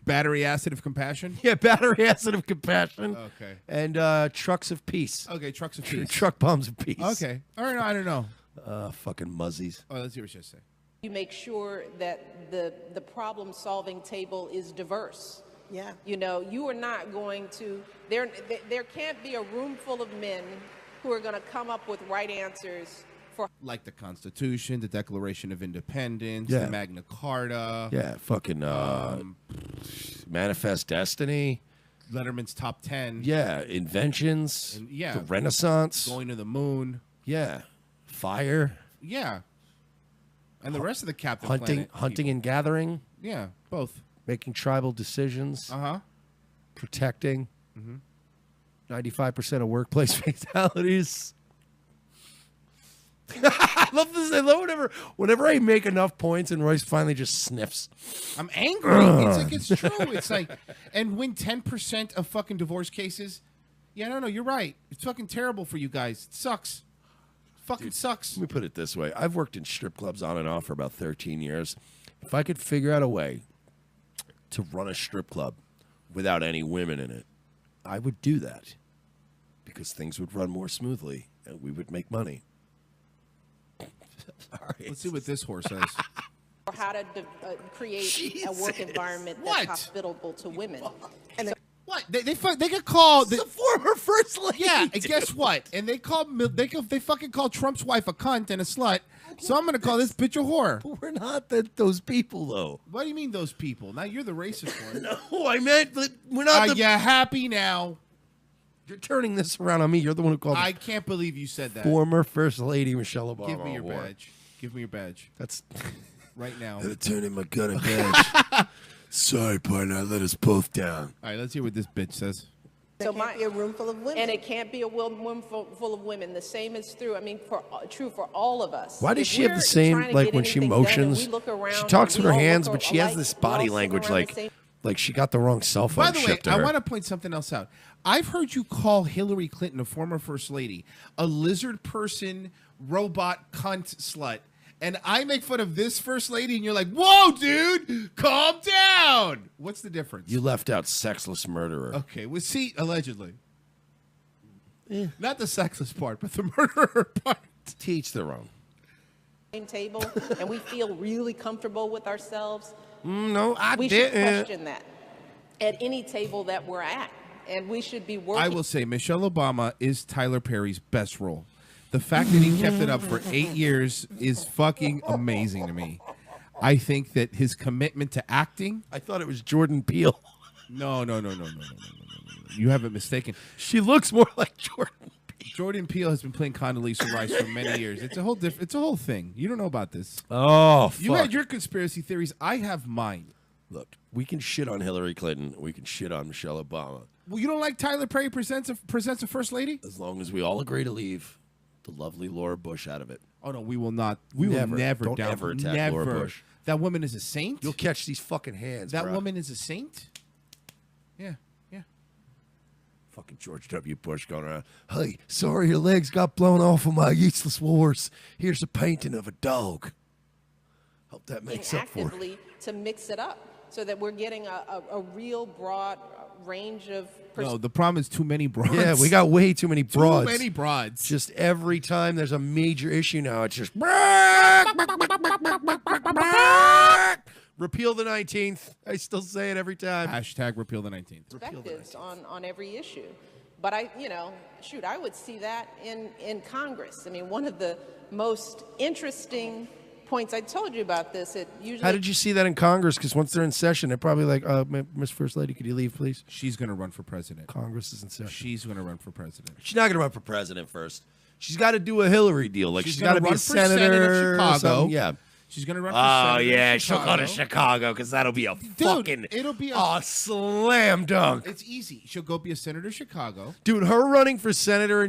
battery acid of compassion? Yeah, battery acid of compassion. Okay. And trucks of peace. Okay, trucks of peace. Truck bombs of peace. Okay. All right, I don't know. Fucking muzzies. Oh, let's hear what you say. You make sure that the problem-solving table is diverse. Yeah. You know, you are not going to, there can't be a room full of men who are going to come up with right answers for. Like the Constitution, the Declaration of Independence, Yeah. the Magna Carta. Yeah, fucking Manifest Destiny. Letterman's Top 10. Yeah, inventions. And, yeah. The Renaissance. Going to the moon. Yeah. Fire. Yeah. And the rest of the Captain Hunting Planet and gathering. Yeah, both. Making tribal decisions. Uh-huh. Protecting. 95% of workplace fatalities. I love this. I love whenever I make enough points and Royce finally just sniffs. I'm angry. It's like it's true. It's like, and when 10% of fucking divorce cases, yeah, no, you're right. It's fucking terrible for you guys. It sucks. Fucking sucks. Let me put it this way. I've worked in strip clubs on and off for about 13 years. If I could figure out a way to run a strip club without any women in it, I would do that because things would run more smoothly and we would make money. Sorry. Let's see what this horse says. Or how to create a work environment that's hospitable to women. And what they get called the former first lady. Yeah, and guess what? And they fucking call Trump's wife a cunt and a slut. So I'm gonna call this bitch a whore. But we're not those people though. What do you mean those people? Now you're the racist one. No, I meant that we're not. Are you happy now? You're turning this around on me. You're the one who called. I can't believe you said that. Former First Lady Michelle Obama. Give me your a whore. badge. Give me your badge. That's right now. Had to turn in my gun and badge. Sorry, partner. I let us both down. All right, let's hear what this bitch says. So be a room full of women, and it can't be a room full of women. The same is true. I mean, true for all of us. Why does she have the same, like when she motions? She talks with her hands, but she has this body language like she got the wrong cell phone. By the way, shipped to her. I want to point something else out. I've heard you call Hillary Clinton, a former first lady, a lizard person, robot, cunt, slut. And I make fun of this first lady, and you're like, whoa, dude, calm down. What's the difference? You left out sexless murderer. Okay, well, see, allegedly. Not the sexless part, but the murderer part. Teach their own. Table, and we feel really comfortable with ourselves. No, we should question that at any table that we're at, and we should be working. I will say Michelle Obama is Tyler Perry's best role. The fact that he kept it up for 8 years is fucking amazing to me. I think that his commitment to acting. I thought it was Jordan Peele. No. You haven't mistaken. She looks more like Jordan Peele. Jordan Peele has been playing Condoleezza Rice for many years. It's a whole thing. You don't know about this. Oh, fuck. You had your conspiracy theories. I have mine. Look, we can shit on Hillary Clinton. We can shit on Michelle Obama. Well, you don't like Tyler Perry presents a first lady? As long as we all agree to leave the lovely Laura Bush out of it. Oh no, we will not. We will never. Don't ever attack Laura Bush. That woman is a saint. You'll catch these fucking hands. That bro. woman is a saint. Yeah. Fucking George W. Bush going around. Hey, sorry your legs got blown off of my useless wars. Here's a painting of a dog. Hope that makes up for it. Actively to mix it up so that we're getting a real broad range of. No, the problem is too many broads. Yeah, we got way too many broads. Too many broads. Just every time there's a major issue now, it's just repeal the 19th. I still say it every time. Hashtag repeal the 19th. Perspectives on every issue. But I would see that in Congress. I mean, one of the most interesting points I told you about this. It usually. How did you see that in Congress? Because once they're in session, they're probably like, Miss First Lady, could you leave, please? She's going to run for president. Congress is in session. She's going to run for president. She's not going to run for president first. She's got to do a Hillary deal. Like she's got to be a run for Senate of senator. Chicago. Yeah. She's going to run for Oh, senator. yeah, in she'll go to Chicago because that'll be a fucking it'll be a slam dunk. It's easy. She'll go be a senator in Chicago. Dude, her running for senator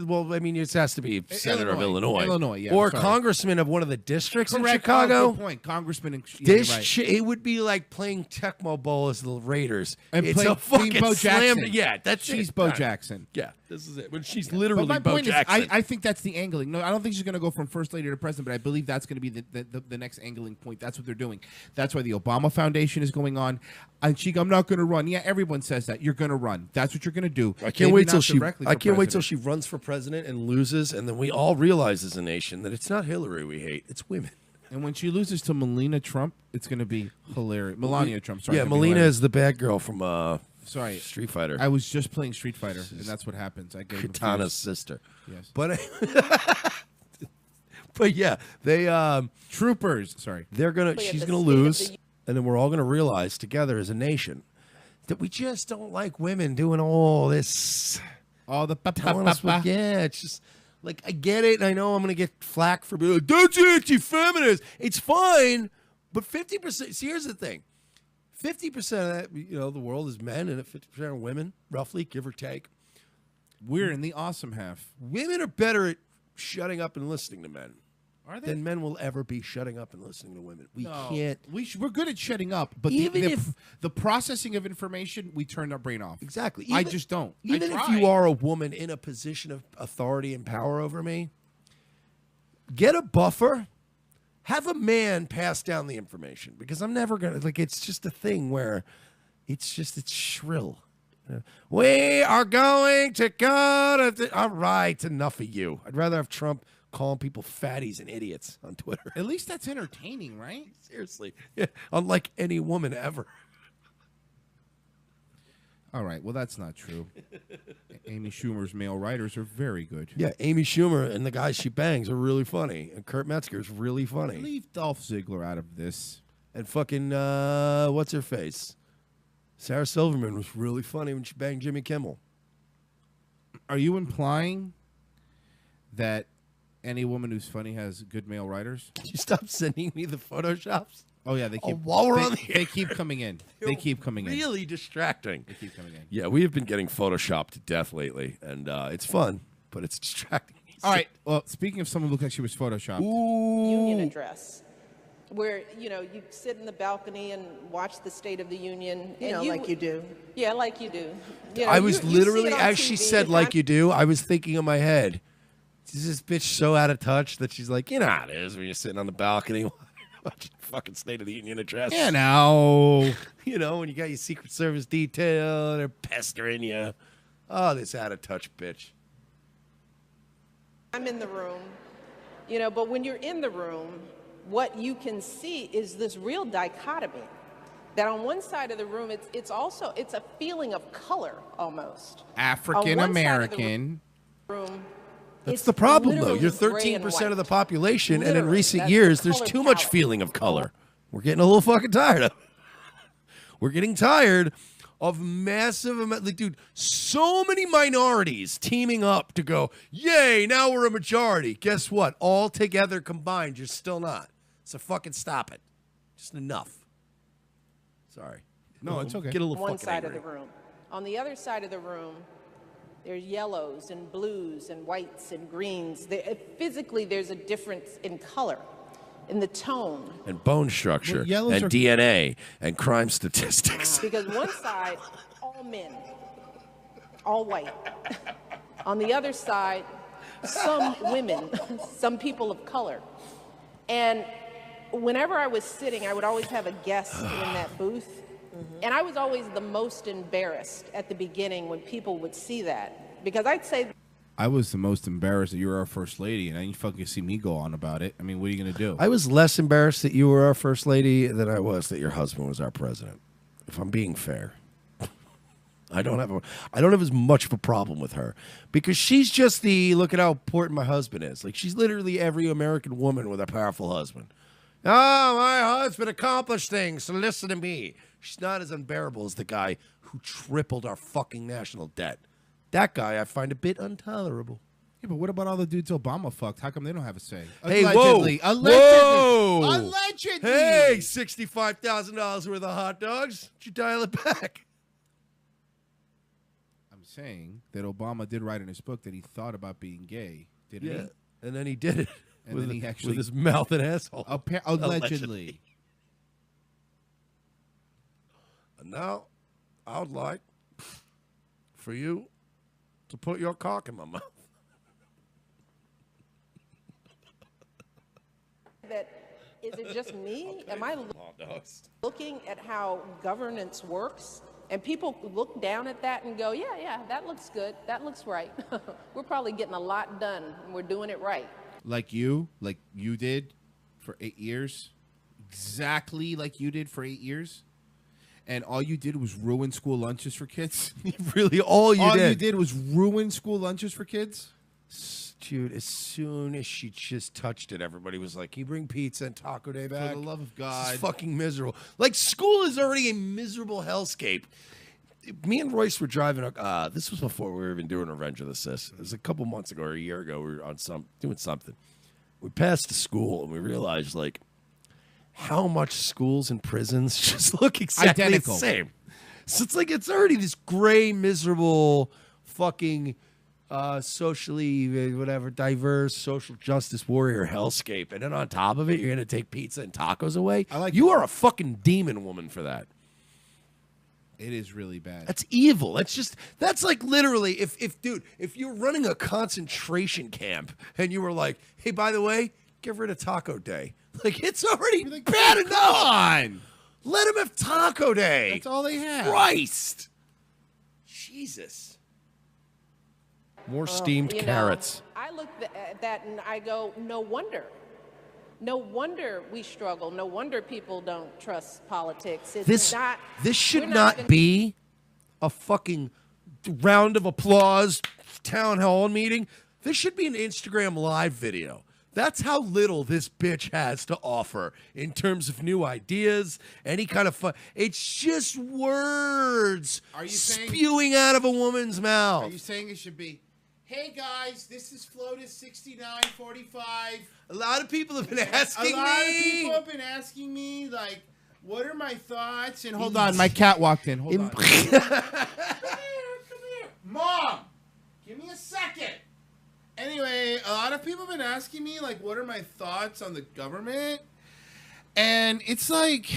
well, I mean, it has to be senator of Illinois. Illinois, yeah. Or congressman of one of the districts in Correct. Chicago. Oh, good point. Congressman in right. It would be like playing Tecmo Bowl as the Raiders. And it's a being fucking Bo slam. Jackson. Yeah, she's Bo Jackson. Yeah, this is it. When she's literally But my Bo point Jackson. is, I think that's the angling. No, I don't think she's going to go from first lady to president, but I believe that's going to be the next angling point. That's what they're doing. That's why the Obama Foundation is going on. And I'm not going to run. Yeah, everyone says that. You're going to run. That's what you're going to do. I can't wait till she runs for president and loses, and then we all realize as a nation that it's not Hillary we hate, it's women. And when she loses to Melania Trump, it's going to be hilarious. Melania Trump, sorry. Yeah, Melina is the bad girl from Street Fighter. I was just playing Street Fighter, and that's what happens. I get Katana's sister. Yes. But but yeah, they troopers. Sorry. She's gonna lose, and then we're all gonna realize together as a nation that we just don't like women doing all this. All the yeah, it's just like I get it. And I know I'm gonna get flack for being like, that's anti-feminist. It's fine, but 50%. See, here's the thing: 50% of that, the world is men, and 50% are women, roughly, give or take. We're in the awesome half. Women are better at shutting up and listening to men. Are they? Than men will ever be shutting up and listening to women. We can't. We're good at shutting up, but the processing of information, we turn our brain off. Exactly. I just don't. Even if you are a woman in a position of authority and power over me, get a buffer. Have a man pass down the information, because I'm never gonna it's just a thing where it's shrill. We are going to go to all right, enough of you. I'd rather have Trump calling people fatties and idiots on Twitter. At least that's entertaining, right? Seriously. Yeah. Unlike any woman ever. All right. Well, that's not true. Amy Schumer's male writers are very good. Yeah, Amy Schumer and the guys she bangs are really funny. And Kurt Metzger's really funny. Leave Dolph Ziggler out of this. And fucking, what's her face? Sarah Silverman was really funny when she banged Jimmy Kimmel. Are you implying that any woman who's funny has good male writers? Can you stop sending me the photoshops? Oh, yeah, they keep. While we're on the air. They keep coming in. They keep coming in. Really distracting. They keep coming in. Yeah, we have been getting photoshopped to death lately, and it's fun, but it's distracting. All right. Well, speaking of someone who looked like she was photoshopped. Union address, where you sit in the balcony and watch the State of the Union. Like you do. Yeah, like you do. I was literally, as she TV, said, like you do, I was thinking in my head, is this bitch so out of touch that she's like, you know how it is when you're sitting on the balcony watching fucking State of the Union address. Yeah, no. When you got your Secret Service detail, they're pestering you. Oh, this out of touch bitch. I'm in the room, but when you're in the room, what you can see is this real dichotomy. That on one side of the room, it's a feeling of color almost. African American. That's the problem, though. You're 13% of the population, and in recent years, there's too much feeling of color. We're getting a little fucking tired of it. We're getting tired of massive, dude, so many minorities teaming up to go, yay, now we're a majority. Guess what? All together combined, you're still not. So fucking stop it. Just enough. Sorry. No, it's okay. Get a little One fucking side angry. of the room. On the other side of the room, there's yellows and blues and whites and greens. Physically, there's a difference in color, in the tone. And bone structure, and DNA, and crime statistics. Because one side, all men, all white. On the other side, some women, some people of color. And whenever I was sitting, I would always have a guest in that booth. And I was always the most embarrassed at the beginning when people would see that. Because I'd say... I was the most embarrassed that you were our first lady, and then you fucking see me go on about it. I mean, what are you going to do? I was less embarrassed that you were our first lady than I was that your husband was our president. If I'm being fair. I don't have as much of a problem with her. Because she's just look at how important my husband is. Like, she's literally every American woman with a powerful husband. Oh, my husband accomplished things, so listen to me. She's not as unbearable as the guy who tripled our fucking national debt. That guy I find a bit intolerable. Yeah, but what about all the dudes Obama fucked? How come they don't have a say? Hey, Allegedly. whoa. Allegedly. Whoa. Allegedly. Hey, $65,000 worth of hot dogs. Did you dial it back? I'm saying that Obama did write in his book that he thought about being gay, didn't Yeah. he? And then he did it. And then he actually with his mouth and asshole. Allegedly. And now, I would like for you to put your cock in my mouth. That is it just me? Am I looking at how governance works? And people look down at that and go, yeah, that looks good. That looks right. We're probably getting a lot done and we're doing it right. Like you did for 8 years. Exactly like you did for 8 years. And all you did was ruin school lunches for kids. Really, all you did was ruin school lunches for kids? Dude, as soon as she just touched it, everybody was like, can you bring pizza and taco day back? For the love of God. This is fucking miserable. Like, school is already a miserable hellscape. Me and Royce were driving, this was before we were even doing Revenge of the Sis. It was a couple months ago or a year ago. We were on doing something. We passed the school and we realized, like, how much schools and prisons just look exactly identical. The same. So it's like it's already this gray, miserable, fucking socially, whatever, diverse, social justice warrior hellscape. And then on top of it, you're going to take pizza and tacos away? You are a fucking demon woman for that. It is really bad. That's evil. That's like literally, if you're running a concentration camp and you were like, hey, by the way, get rid of taco day. Like, it's already bad enough. Come on. Let them have taco day. That's all they have. Christ. Jesus. More steamed carrots. I look at that and I go, no wonder. No wonder we struggle. No wonder people don't trust politics. This should not be a fucking round of applause town hall meeting. This should be an Instagram live video. That's how little this bitch has to offer in terms of new ideas, any kind of fun. It's just words spewing out of a woman's mouth. Are you saying it should be, hey guys, this is Flotus 6945. A lot of people have been asking me. A lot of people have been asking me, like, what are my thoughts? And hold on, my cat walked in. Hold on. Come here. Mom, give me a second. Anyway, a lot of people have been asking me, like, what are my thoughts on the government? And it's like,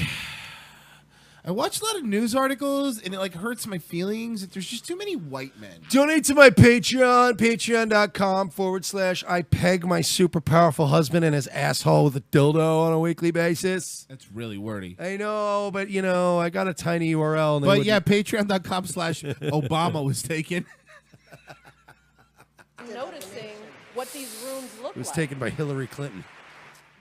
I watch a lot of news articles, and it, like, hurts my feelings that there's just too many white men. Donate to my Patreon, patreon.com/I peg my super powerful husband and his asshole with a dildo on a weekly basis. That's really wordy. I know, but, you know, I got a tiny URL. And but, yeah, patreon.com/Obama was taken. Noticing what these rooms look like. It was taken by Hillary Clinton.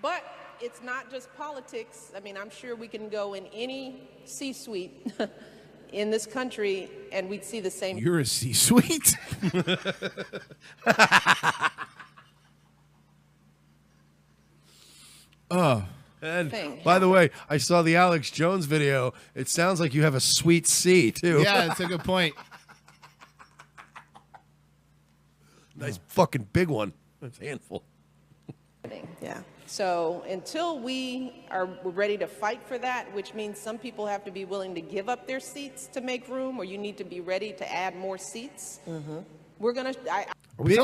But it's not just politics. I mean, I'm sure we can go in any C-suite in this country and we'd see the same. You're a C-suite? And by the way, I saw the Alex Jones video. It sounds like you have a sweet C, too. Yeah, that's a good point. Nice fucking big one. That's a handful. Yeah. So until we are ready to fight for that, which means some people have to be willing to give up their seats to make room, or you need to be ready to add more seats. We're gonna. Are we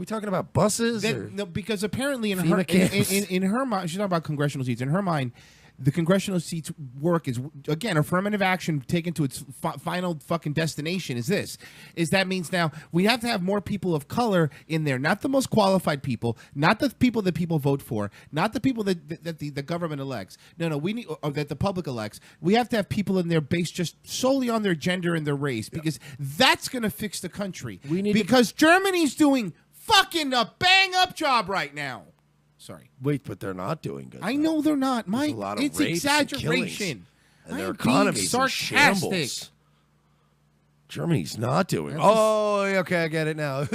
talking about buses? No, because apparently in FEMA her camps? in her mind, she's talking about congressional seats. In her mind, the congressional seats work is, again, affirmative action taken to its final fucking destination is this. That means now we have to have more people of color in there, not the most qualified people, not the people that people vote for, not the people that the government elects. No, we need, or that the public elects. We have to have people in there based just solely on their gender and their race, because that's going to fix the country. Because Germany's doing fucking a bang-up job right now. Sorry. Wait, but they're not doing good. I know they're not, Mike. There's a lot of It's rapes exaggeration. and their I'm economy's being in sarcastic. shambles. Germany's not doing. That's Okay, I get it now.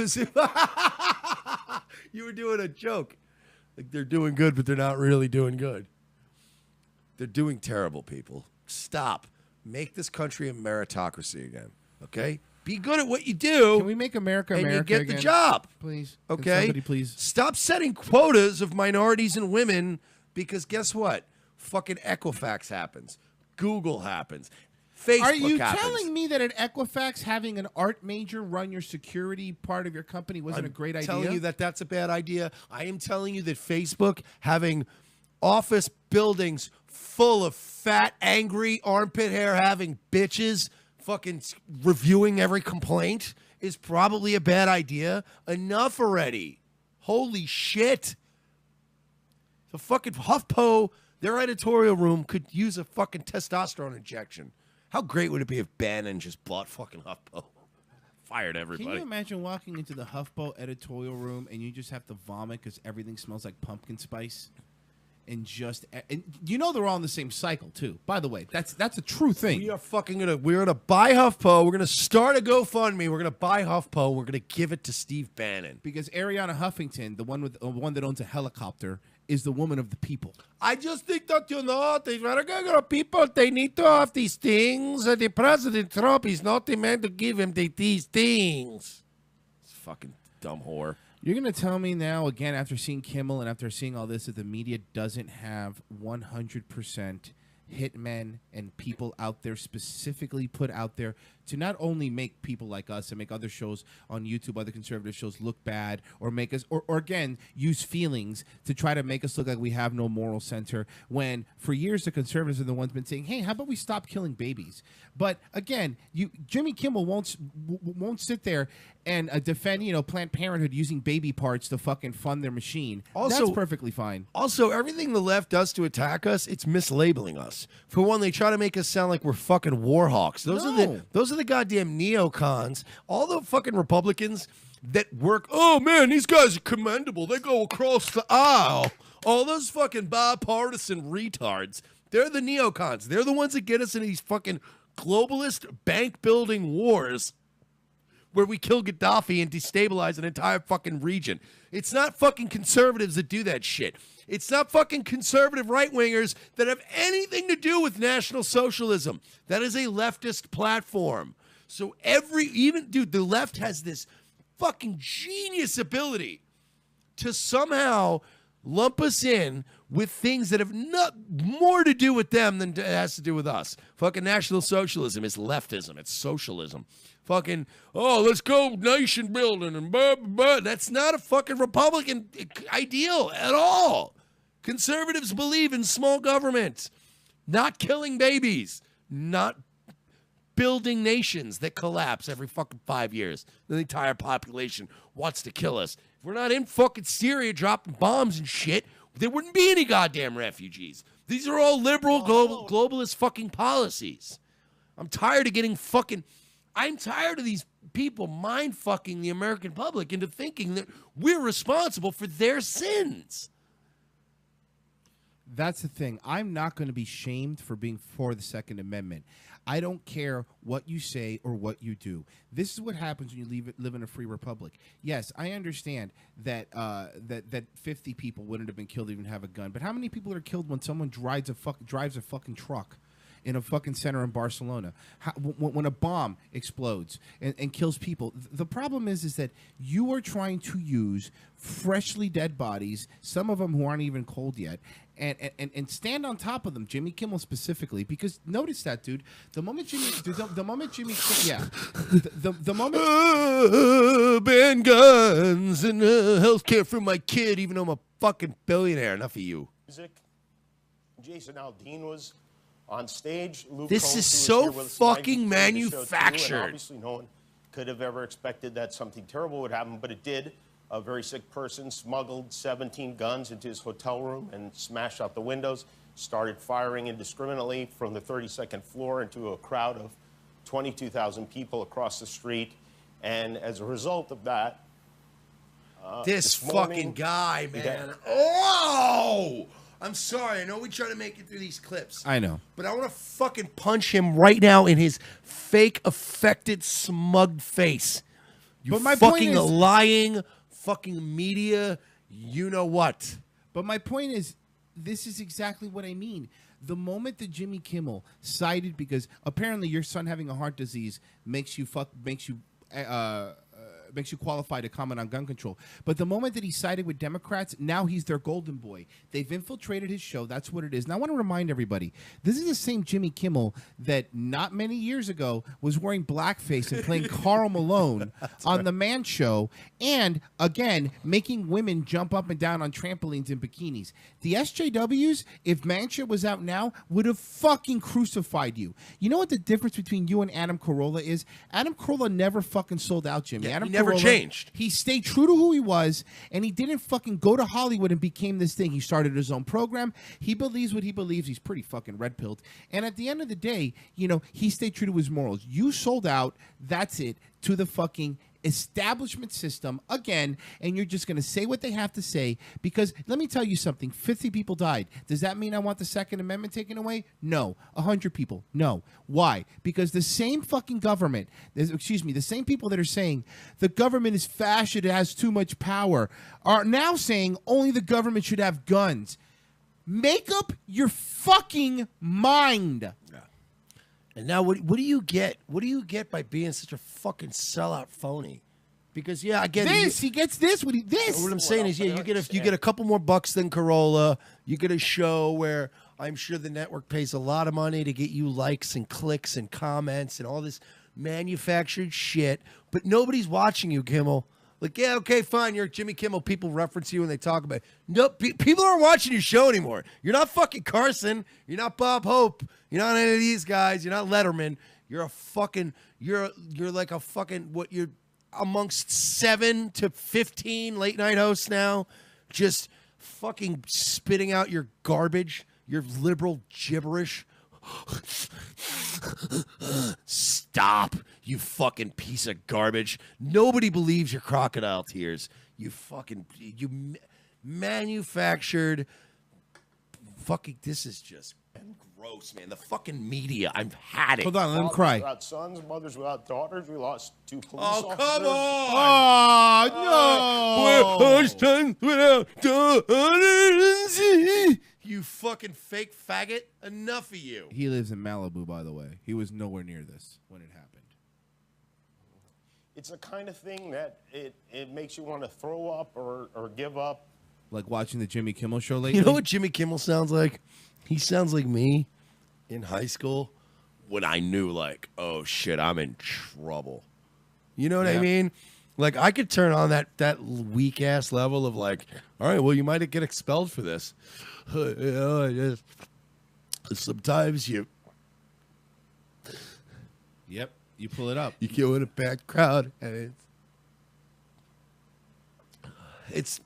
You were doing a joke. Like they're doing good, but they're not really doing good. They're doing terrible, people. Stop. Make this country a meritocracy again. Okay? Be good at what you do. Can we make America and America you get again? the job? Please. Can Okay? somebody please. Stop setting quotas of minorities and women because guess what? Fucking Equifax happens. Google happens. Facebook Are you happens. telling me that at Equifax having an art major run your security part of your company wasn't a great idea? I'm telling you that that's a bad idea. I am telling you that Facebook having office buildings full of fat, angry, armpit hair having bitches fucking reviewing every complaint is probably a bad idea. Enough already. Holy shit. The fucking HuffPo, their editorial room could use a fucking testosterone injection. How great would it be if Bannon just bought fucking HuffPo? Fired everybody. Can you imagine walking into the HuffPo editorial room and you just have to vomit because everything smells like pumpkin spice? And you know they're all in the same cycle too. By the way, that's a true thing. We're gonna buy HuffPo. We're gonna start a GoFundMe. We're gonna buy HuffPo. We're gonna give it to Steve Bannon Because Ariana Huffington, the one that owns a helicopter, is the woman of the people. I just think that these regular people, they need to have these things. And the President Trump is not the man to give him these things. It's fucking dumb whore. You're going to tell me now, again, after seeing Kimmel and after seeing all this, that the media doesn't have 100% hitmen and people out there specifically put out there to not only make people like us and make other shows on YouTube, other conservative shows look bad, or make us, or again, use feelings to try to make us look like we have no moral center, when for years the conservatives are the ones been saying, hey, how about we stop killing babies? But again, Jimmy Kimmel won't sit there and defend, Planned Parenthood using baby parts to fucking fund their machine. Also, that's perfectly fine. Also, everything the left does to attack us, it's mislabeling us. For one, they try to make us sound like we're fucking war hawks. Those are the goddamn neocons. All the fucking Republicans that work. Oh man, these guys are commendable. They go across the aisle. All those fucking bipartisan retards. They're the neocons. They're the ones that get us in these fucking globalist bank building wars where we kill Gaddafi and destabilize an entire fucking region. It's not fucking conservatives that do that shit. It's not fucking conservative right-wingers that have anything to do with National Socialism. That is a leftist platform. So the left has this fucking genius ability to somehow lump us in with things that have not more to do with them than it has to do with us. Fucking National Socialism is leftism. It's socialism. Fucking, let's go nation building and blah, blah, blah. That's not a fucking Republican ideal at all. Conservatives believe in small government, not killing babies, not building nations that collapse every fucking 5 years. The entire population wants to kill us. If we're not in fucking Syria dropping bombs and shit, there wouldn't be any goddamn refugees. These are all liberal globalist fucking policies. I'm tired of these people mind fucking the American public into thinking that we're responsible for their sins. That's the thing. I'm not going to be shamed for being for the Second Amendment. I don't care what you say or what you do. This is what happens when you live in a free republic. Yes, I understand that that 50 people wouldn't have been killed if they didn't have a gun. But how many people are killed when someone drives a fucking truck in a fucking center in Barcelona? When a bomb explodes and kills people? The problem is that you are trying to use freshly dead bodies, some of them who aren't even cold yet, and stand on top of them, Jimmy Kimmel specifically, because notice that, dude. The moment Jimmy ban guns and healthcare for my kid, even though I'm a fucking billionaire. Enough of you. Jason Aldean was on stage. Luke This Combs, is who was so here with us fucking tonight, did the show too, and manufactured. obviously, no one could have ever expected that something terrible would happen, but it did. A very sick person smuggled 17 guns into his hotel room and smashed out the windows, started firing indiscriminately from the 32nd floor into a crowd of 22,000 people across the street. And as a result of that, This morning, fucking guy, he man. got- Oh! I'm sorry. I know we try to make it through these clips. I know. But I want to fucking punch him right now in his fake, affected, smug face. You But my point fucking is- lying, fucking media, you know what. But my point is, this is exactly what I mean. The moment that Jimmy Kimmel sided, because apparently your son having a heart disease makes you qualify to comment on gun control. But the moment that he sided with Democrats, now he's their golden boy. They've infiltrated his show. That's what it is. Now, I want to remind everybody, this is the same Jimmy Kimmel that not many years ago was wearing blackface and playing Karl Malone on The Man Show, and, again, making women jump up and down on trampolines in bikinis. The SJWs, if Mancha was out now, would have fucking crucified you. You know what the difference between you and Adam Carolla is? Adam Carolla never fucking sold out, Jimmy. Yeah, Adam he never Carolla, changed. He stayed true to who he was, and he didn't fucking go to Hollywood and became this thing. He started his own program. He believes what he believes. He's pretty fucking red-pilled. And at the end of the day, you know, he stayed true to his morals. You sold out, that's it, to the fucking establishment system again, and you're just going to say what they have to say, because let me tell you something, 50 people died. Does that mean I want the Second Amendment taken away? No. 100 people? No. Why? Because the same fucking government, the same people that are saying the government is fascist, it has too much power, are now saying only the government should have guns. Make up your fucking mind. And now, what do you get? What do you get by being such a fucking sellout phony? Because again, he gets this. What I'm saying is, you get a couple more bucks than Carolla. You get a show where I'm sure the network pays a lot of money to get you likes and clicks and comments and all this manufactured shit. But nobody's watching you, Kimmel. Like, yeah, okay, fine. You're Jimmy Kimmel. People reference you when they talk about it. No, people aren't watching your show anymore. You're not fucking Carson. You're not Bob Hope. You're not any of these guys. You're not Letterman. You're a fucking. You're like a fucking you're amongst 7 to 15 late night hosts now, just fucking spitting out your garbage, your liberal gibberish. Stop, you fucking piece of garbage. Nobody believes your crocodile tears. You manufactured fucking. This is just gross, man. The fucking media. I've had it. Hold on, let him cry. Without sons, mothers without daughters. We lost 2 police officers. come on! Oh, no! We're sons without daughters. You fucking fake faggot. Enough of you. He lives in Malibu, by the way. He was nowhere near this when it happened. It's the kind of thing that it makes you want to throw up or give up. Like watching the Jimmy Kimmel show lately? You know what Jimmy Kimmel sounds like? He sounds like me in high school when I knew, like, oh, shit, I'm in trouble. You know what I mean? Like, I could turn on that weak-ass level of, like, all right, well, you might get expelled for this. You know, sometimes you... Yep, you pull it up. You go in a packed crowd, and it's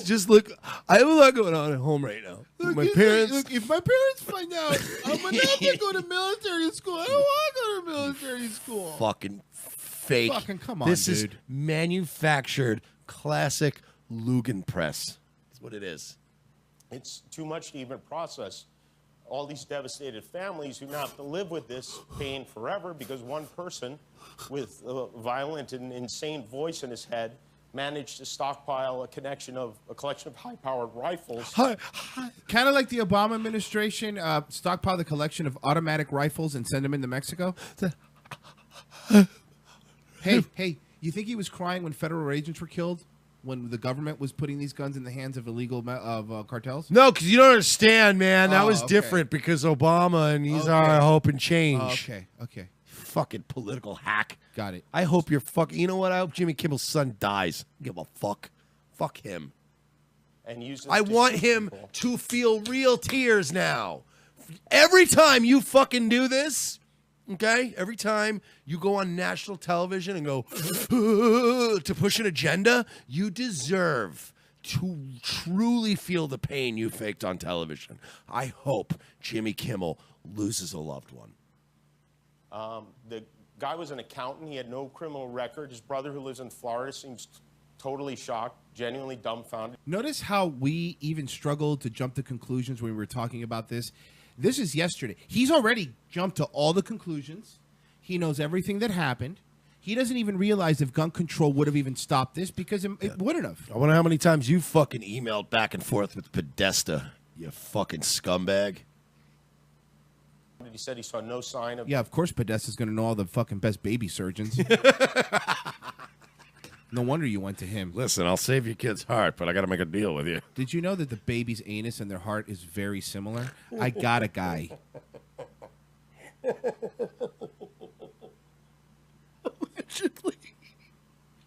just, look, I have a lot going on at home right now. Look, my parents... Look, if my parents find out, I'm going to have to go to military school. I don't want to go to military school. Fucking fake. Fucking come on, this dude. is manufactured, classic Lugenpress. That's what it is. It's too much to even process. All these devastated families who now have to live with this pain forever because one person with a violent and insane voice in his head managed to stockpile a collection of high-powered rifles. Kind of like the Obama administration stockpiled a collection of automatic rifles and send them into Mexico. Hey, you think he was crying when federal agents were killed? When the government was putting these guns in the hands of illegal cartels? No, because you don't understand, man. That Oh, was okay. different because Obama and he's our hope and change. Oh, okay. Fucking political hack. Got it. I hope you're fucking... You know what? I hope Jimmy Kimmel's son dies. Give a fuck. Fuck him. And use I want him to feel real tears now. Every time you fucking do this, okay? Every time you go on national television and go to push an agenda, you deserve to truly feel the pain you faked on television. I hope Jimmy Kimmel loses a loved one. The guy was an accountant. He had no criminal record. His brother, who lives in Florida, seems totally shocked, genuinely dumbfounded. Notice how we even struggled to jump to conclusions when we were talking about this. This is yesterday. He's already jumped to all the conclusions. He knows everything that happened. He doesn't even realize if gun control would have even stopped this because it wouldn't have. I wonder how many times you fucking emailed back and forth with Podesta, you fucking scumbag. He said he saw no sign of. Yeah, of course Podesta's going to know all the fucking best baby surgeons. No wonder you went to him. Listen, I'll save your kid's heart, but I got to make a deal with you. Did you know that the baby's anus and their heart is very similar? I got a guy. Allegedly.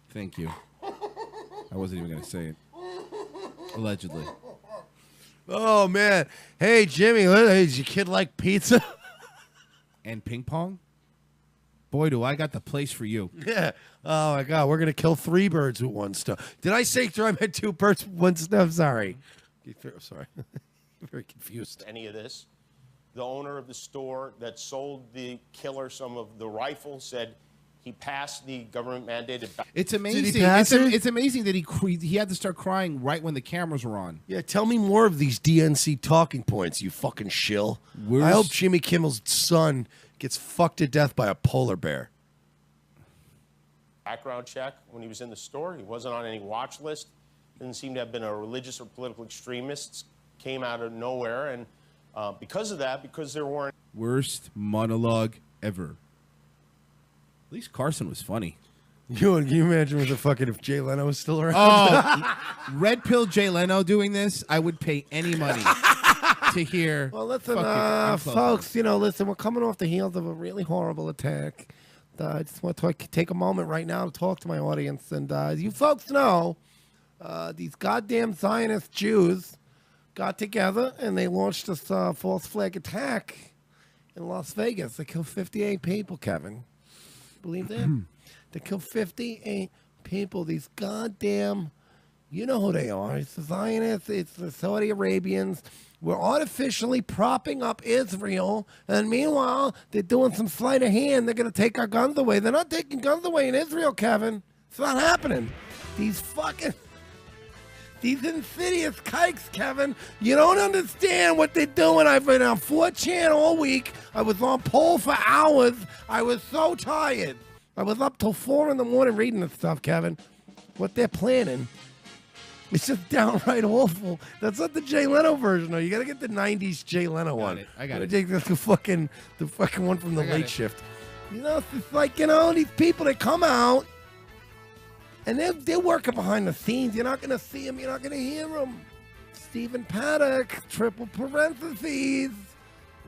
Thank you. I wasn't even going to say it. Allegedly. Oh, man. Hey, Jimmy, does your kid like pizza? And ping pong? Boy, do I got the place for you. Yeah. Oh, my God. We're going to kill 3 birds with 1 stone. Did I say 3? I meant 2 birds with 1 stone. Sorry. Sorry. Very confused. Any of this. The owner of the store that sold the killer some of the rifle said he passed the government mandated. It's amazing. Did he pass it? It's amazing that he had to start crying right when the cameras were on. Yeah, tell me more of these DNC talking points, you fucking shill. I hope Jimmy Kimmel's son gets fucked to death by a polar bear. Background check when he was in the store. He wasn't on any watch list. Didn't seem to have been a religious or political extremist. Came out of nowhere, and because of that, because there weren't. Worst monologue ever. At least Carson was funny. Can you imagine if Jay Leno was still around? Oh, Red Pill Jay Leno doing this, I would pay any money to hear. Well, listen, fucking folks, listen, we're coming off the heels of a really horrible attack. I just want to take a moment right now to talk to my audience. And you folks know these goddamn Zionist Jews got together and they launched this false flag attack in Las Vegas. They killed 58 people, Kevin. Believe that? They killed 58 people. These goddamn, you know who they are. It's the Zionists. It's the Saudi Arabians. We're artificially propping up Israel. And meanwhile, they're doing some sleight of hand. They're going to take our guns away. They're not taking guns away in Israel, Kevin. It's not happening. These insidious kikes, Kevin. You don't understand what they're doing. I've been on 4chan all week. I was on poll for hours. I was so tired. I was up till 4 in the morning reading this stuff, Kevin. What they're planning, it's just downright awful. That's not the Jay Leno version, though. You got to get the 90s Jay Leno one. I got it. Take the fucking one from the late shift. It's just like, these people, they come out, and they're working behind the scenes. You're not going to see them. You're not going to hear them. Stephen Paddock, triple parentheses.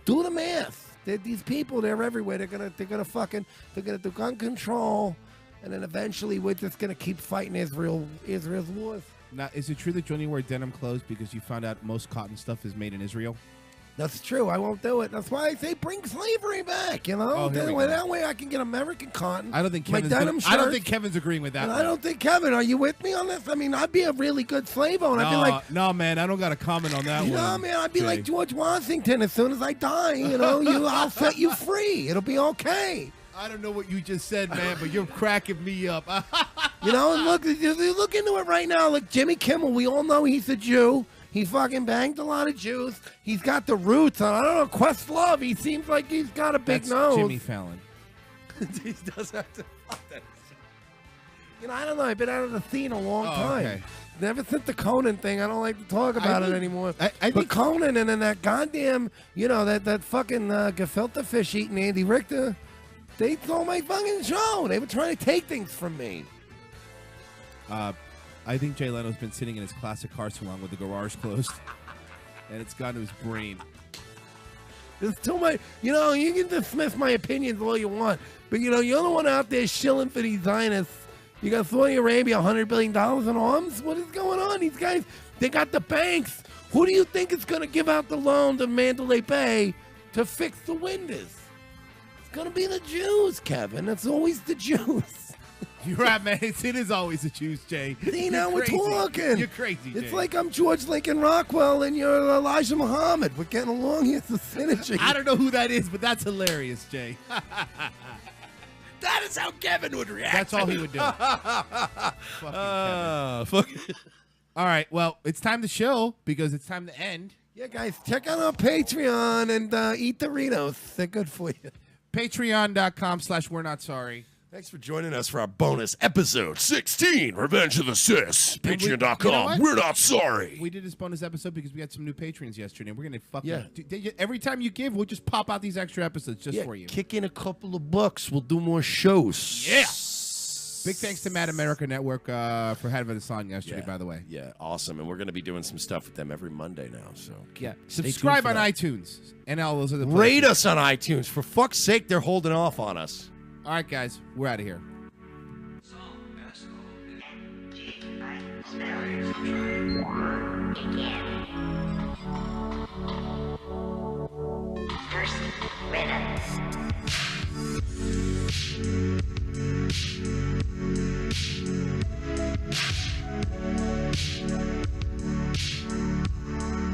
Do the math. These people, they're everywhere. They're gonna do gun control, and then eventually we're just gonna keep fighting Israel's wars. Now, is it true that you only wear denim clothes because you found out most cotton stuff is made in Israel? That's true. I won't do it. That's why I say bring slavery back. Oh, that way I can get American cotton. I don't think my Kevin's denim I don't think Kevin's agreeing with that. And I don't think Kevin. Are you with me on this? I mean, I'd be a really good slave owner. I'd be like, no, man, I don't got a comment on that one. No, man, I'd be Jay. like George Washington. As soon as I die, I'll set you free. It'll be okay. I don't know what you just said, man, but you're cracking me up. Look into it right now. Like Jimmy Kimmel, we all know he's a Jew. He fucking banged a lot of Jews. He's got the roots on, I don't know, Questlove. He seems like he's got a big nose. Jimmy Fallon. He does have to. I don't know. I've been out of the scene a long time. Okay. Ever since the Conan thing, I don't like to talk about it anymore. But Conan and then that goddamn, that fucking gefilte fish eating Andy Richter, they stole my fucking show. They were trying to take things from me. I think Jay Leno's been sitting in his classic car salon with the garage closed, and it's gone to his brain. There's too much. You can dismiss my opinions all you want, but you're the one out there shilling for these Zionists. You got Saudi Arabia, $100 billion in arms. What is going on? These guys, they got the banks. Who do you think is going to give out the loan to Mandalay Bay to fix the windows? It's going to be the Jews, Kevin. It's always the Jews. You're right, man. It is always the Jews, Jay. See, now we're talking. You're crazy, Jay. It's like I'm George Lincoln Rockwell and you're Elijah Muhammad. We're getting along here. It's a synergy. I don't know who that is, but that's hilarious, Jay. That is how Kevin would react. That's all he would do. Fucking Kevin. All right, well, it's time to show because it's time to end. Yeah, guys, check out our Patreon and eat Doritos. They're good for you. Patreon.com/we're not sorry. Thanks for joining us for our bonus episode 16, Revenge of the Sis. And we- Patreon.com. you know what? We're not sorry. We did this bonus episode because we got some new patrons yesterday. And we're gonna fucking Yeah. every time you give, we'll just pop out these extra episodes just Yeah, for you. kick in a couple of bucks. We'll do more shows. Yeah. Big thanks to Mad America Network for having us on yesterday, Yeah. by the way. Yeah, awesome. And we're going to be doing some stuff with them every Monday now. So Yeah. stay tuned Subscribe for on that. iTunes and all those other places. Rate us on iTunes. For fuck's sake, they're holding off on us. All right, guys, we're out of here. First,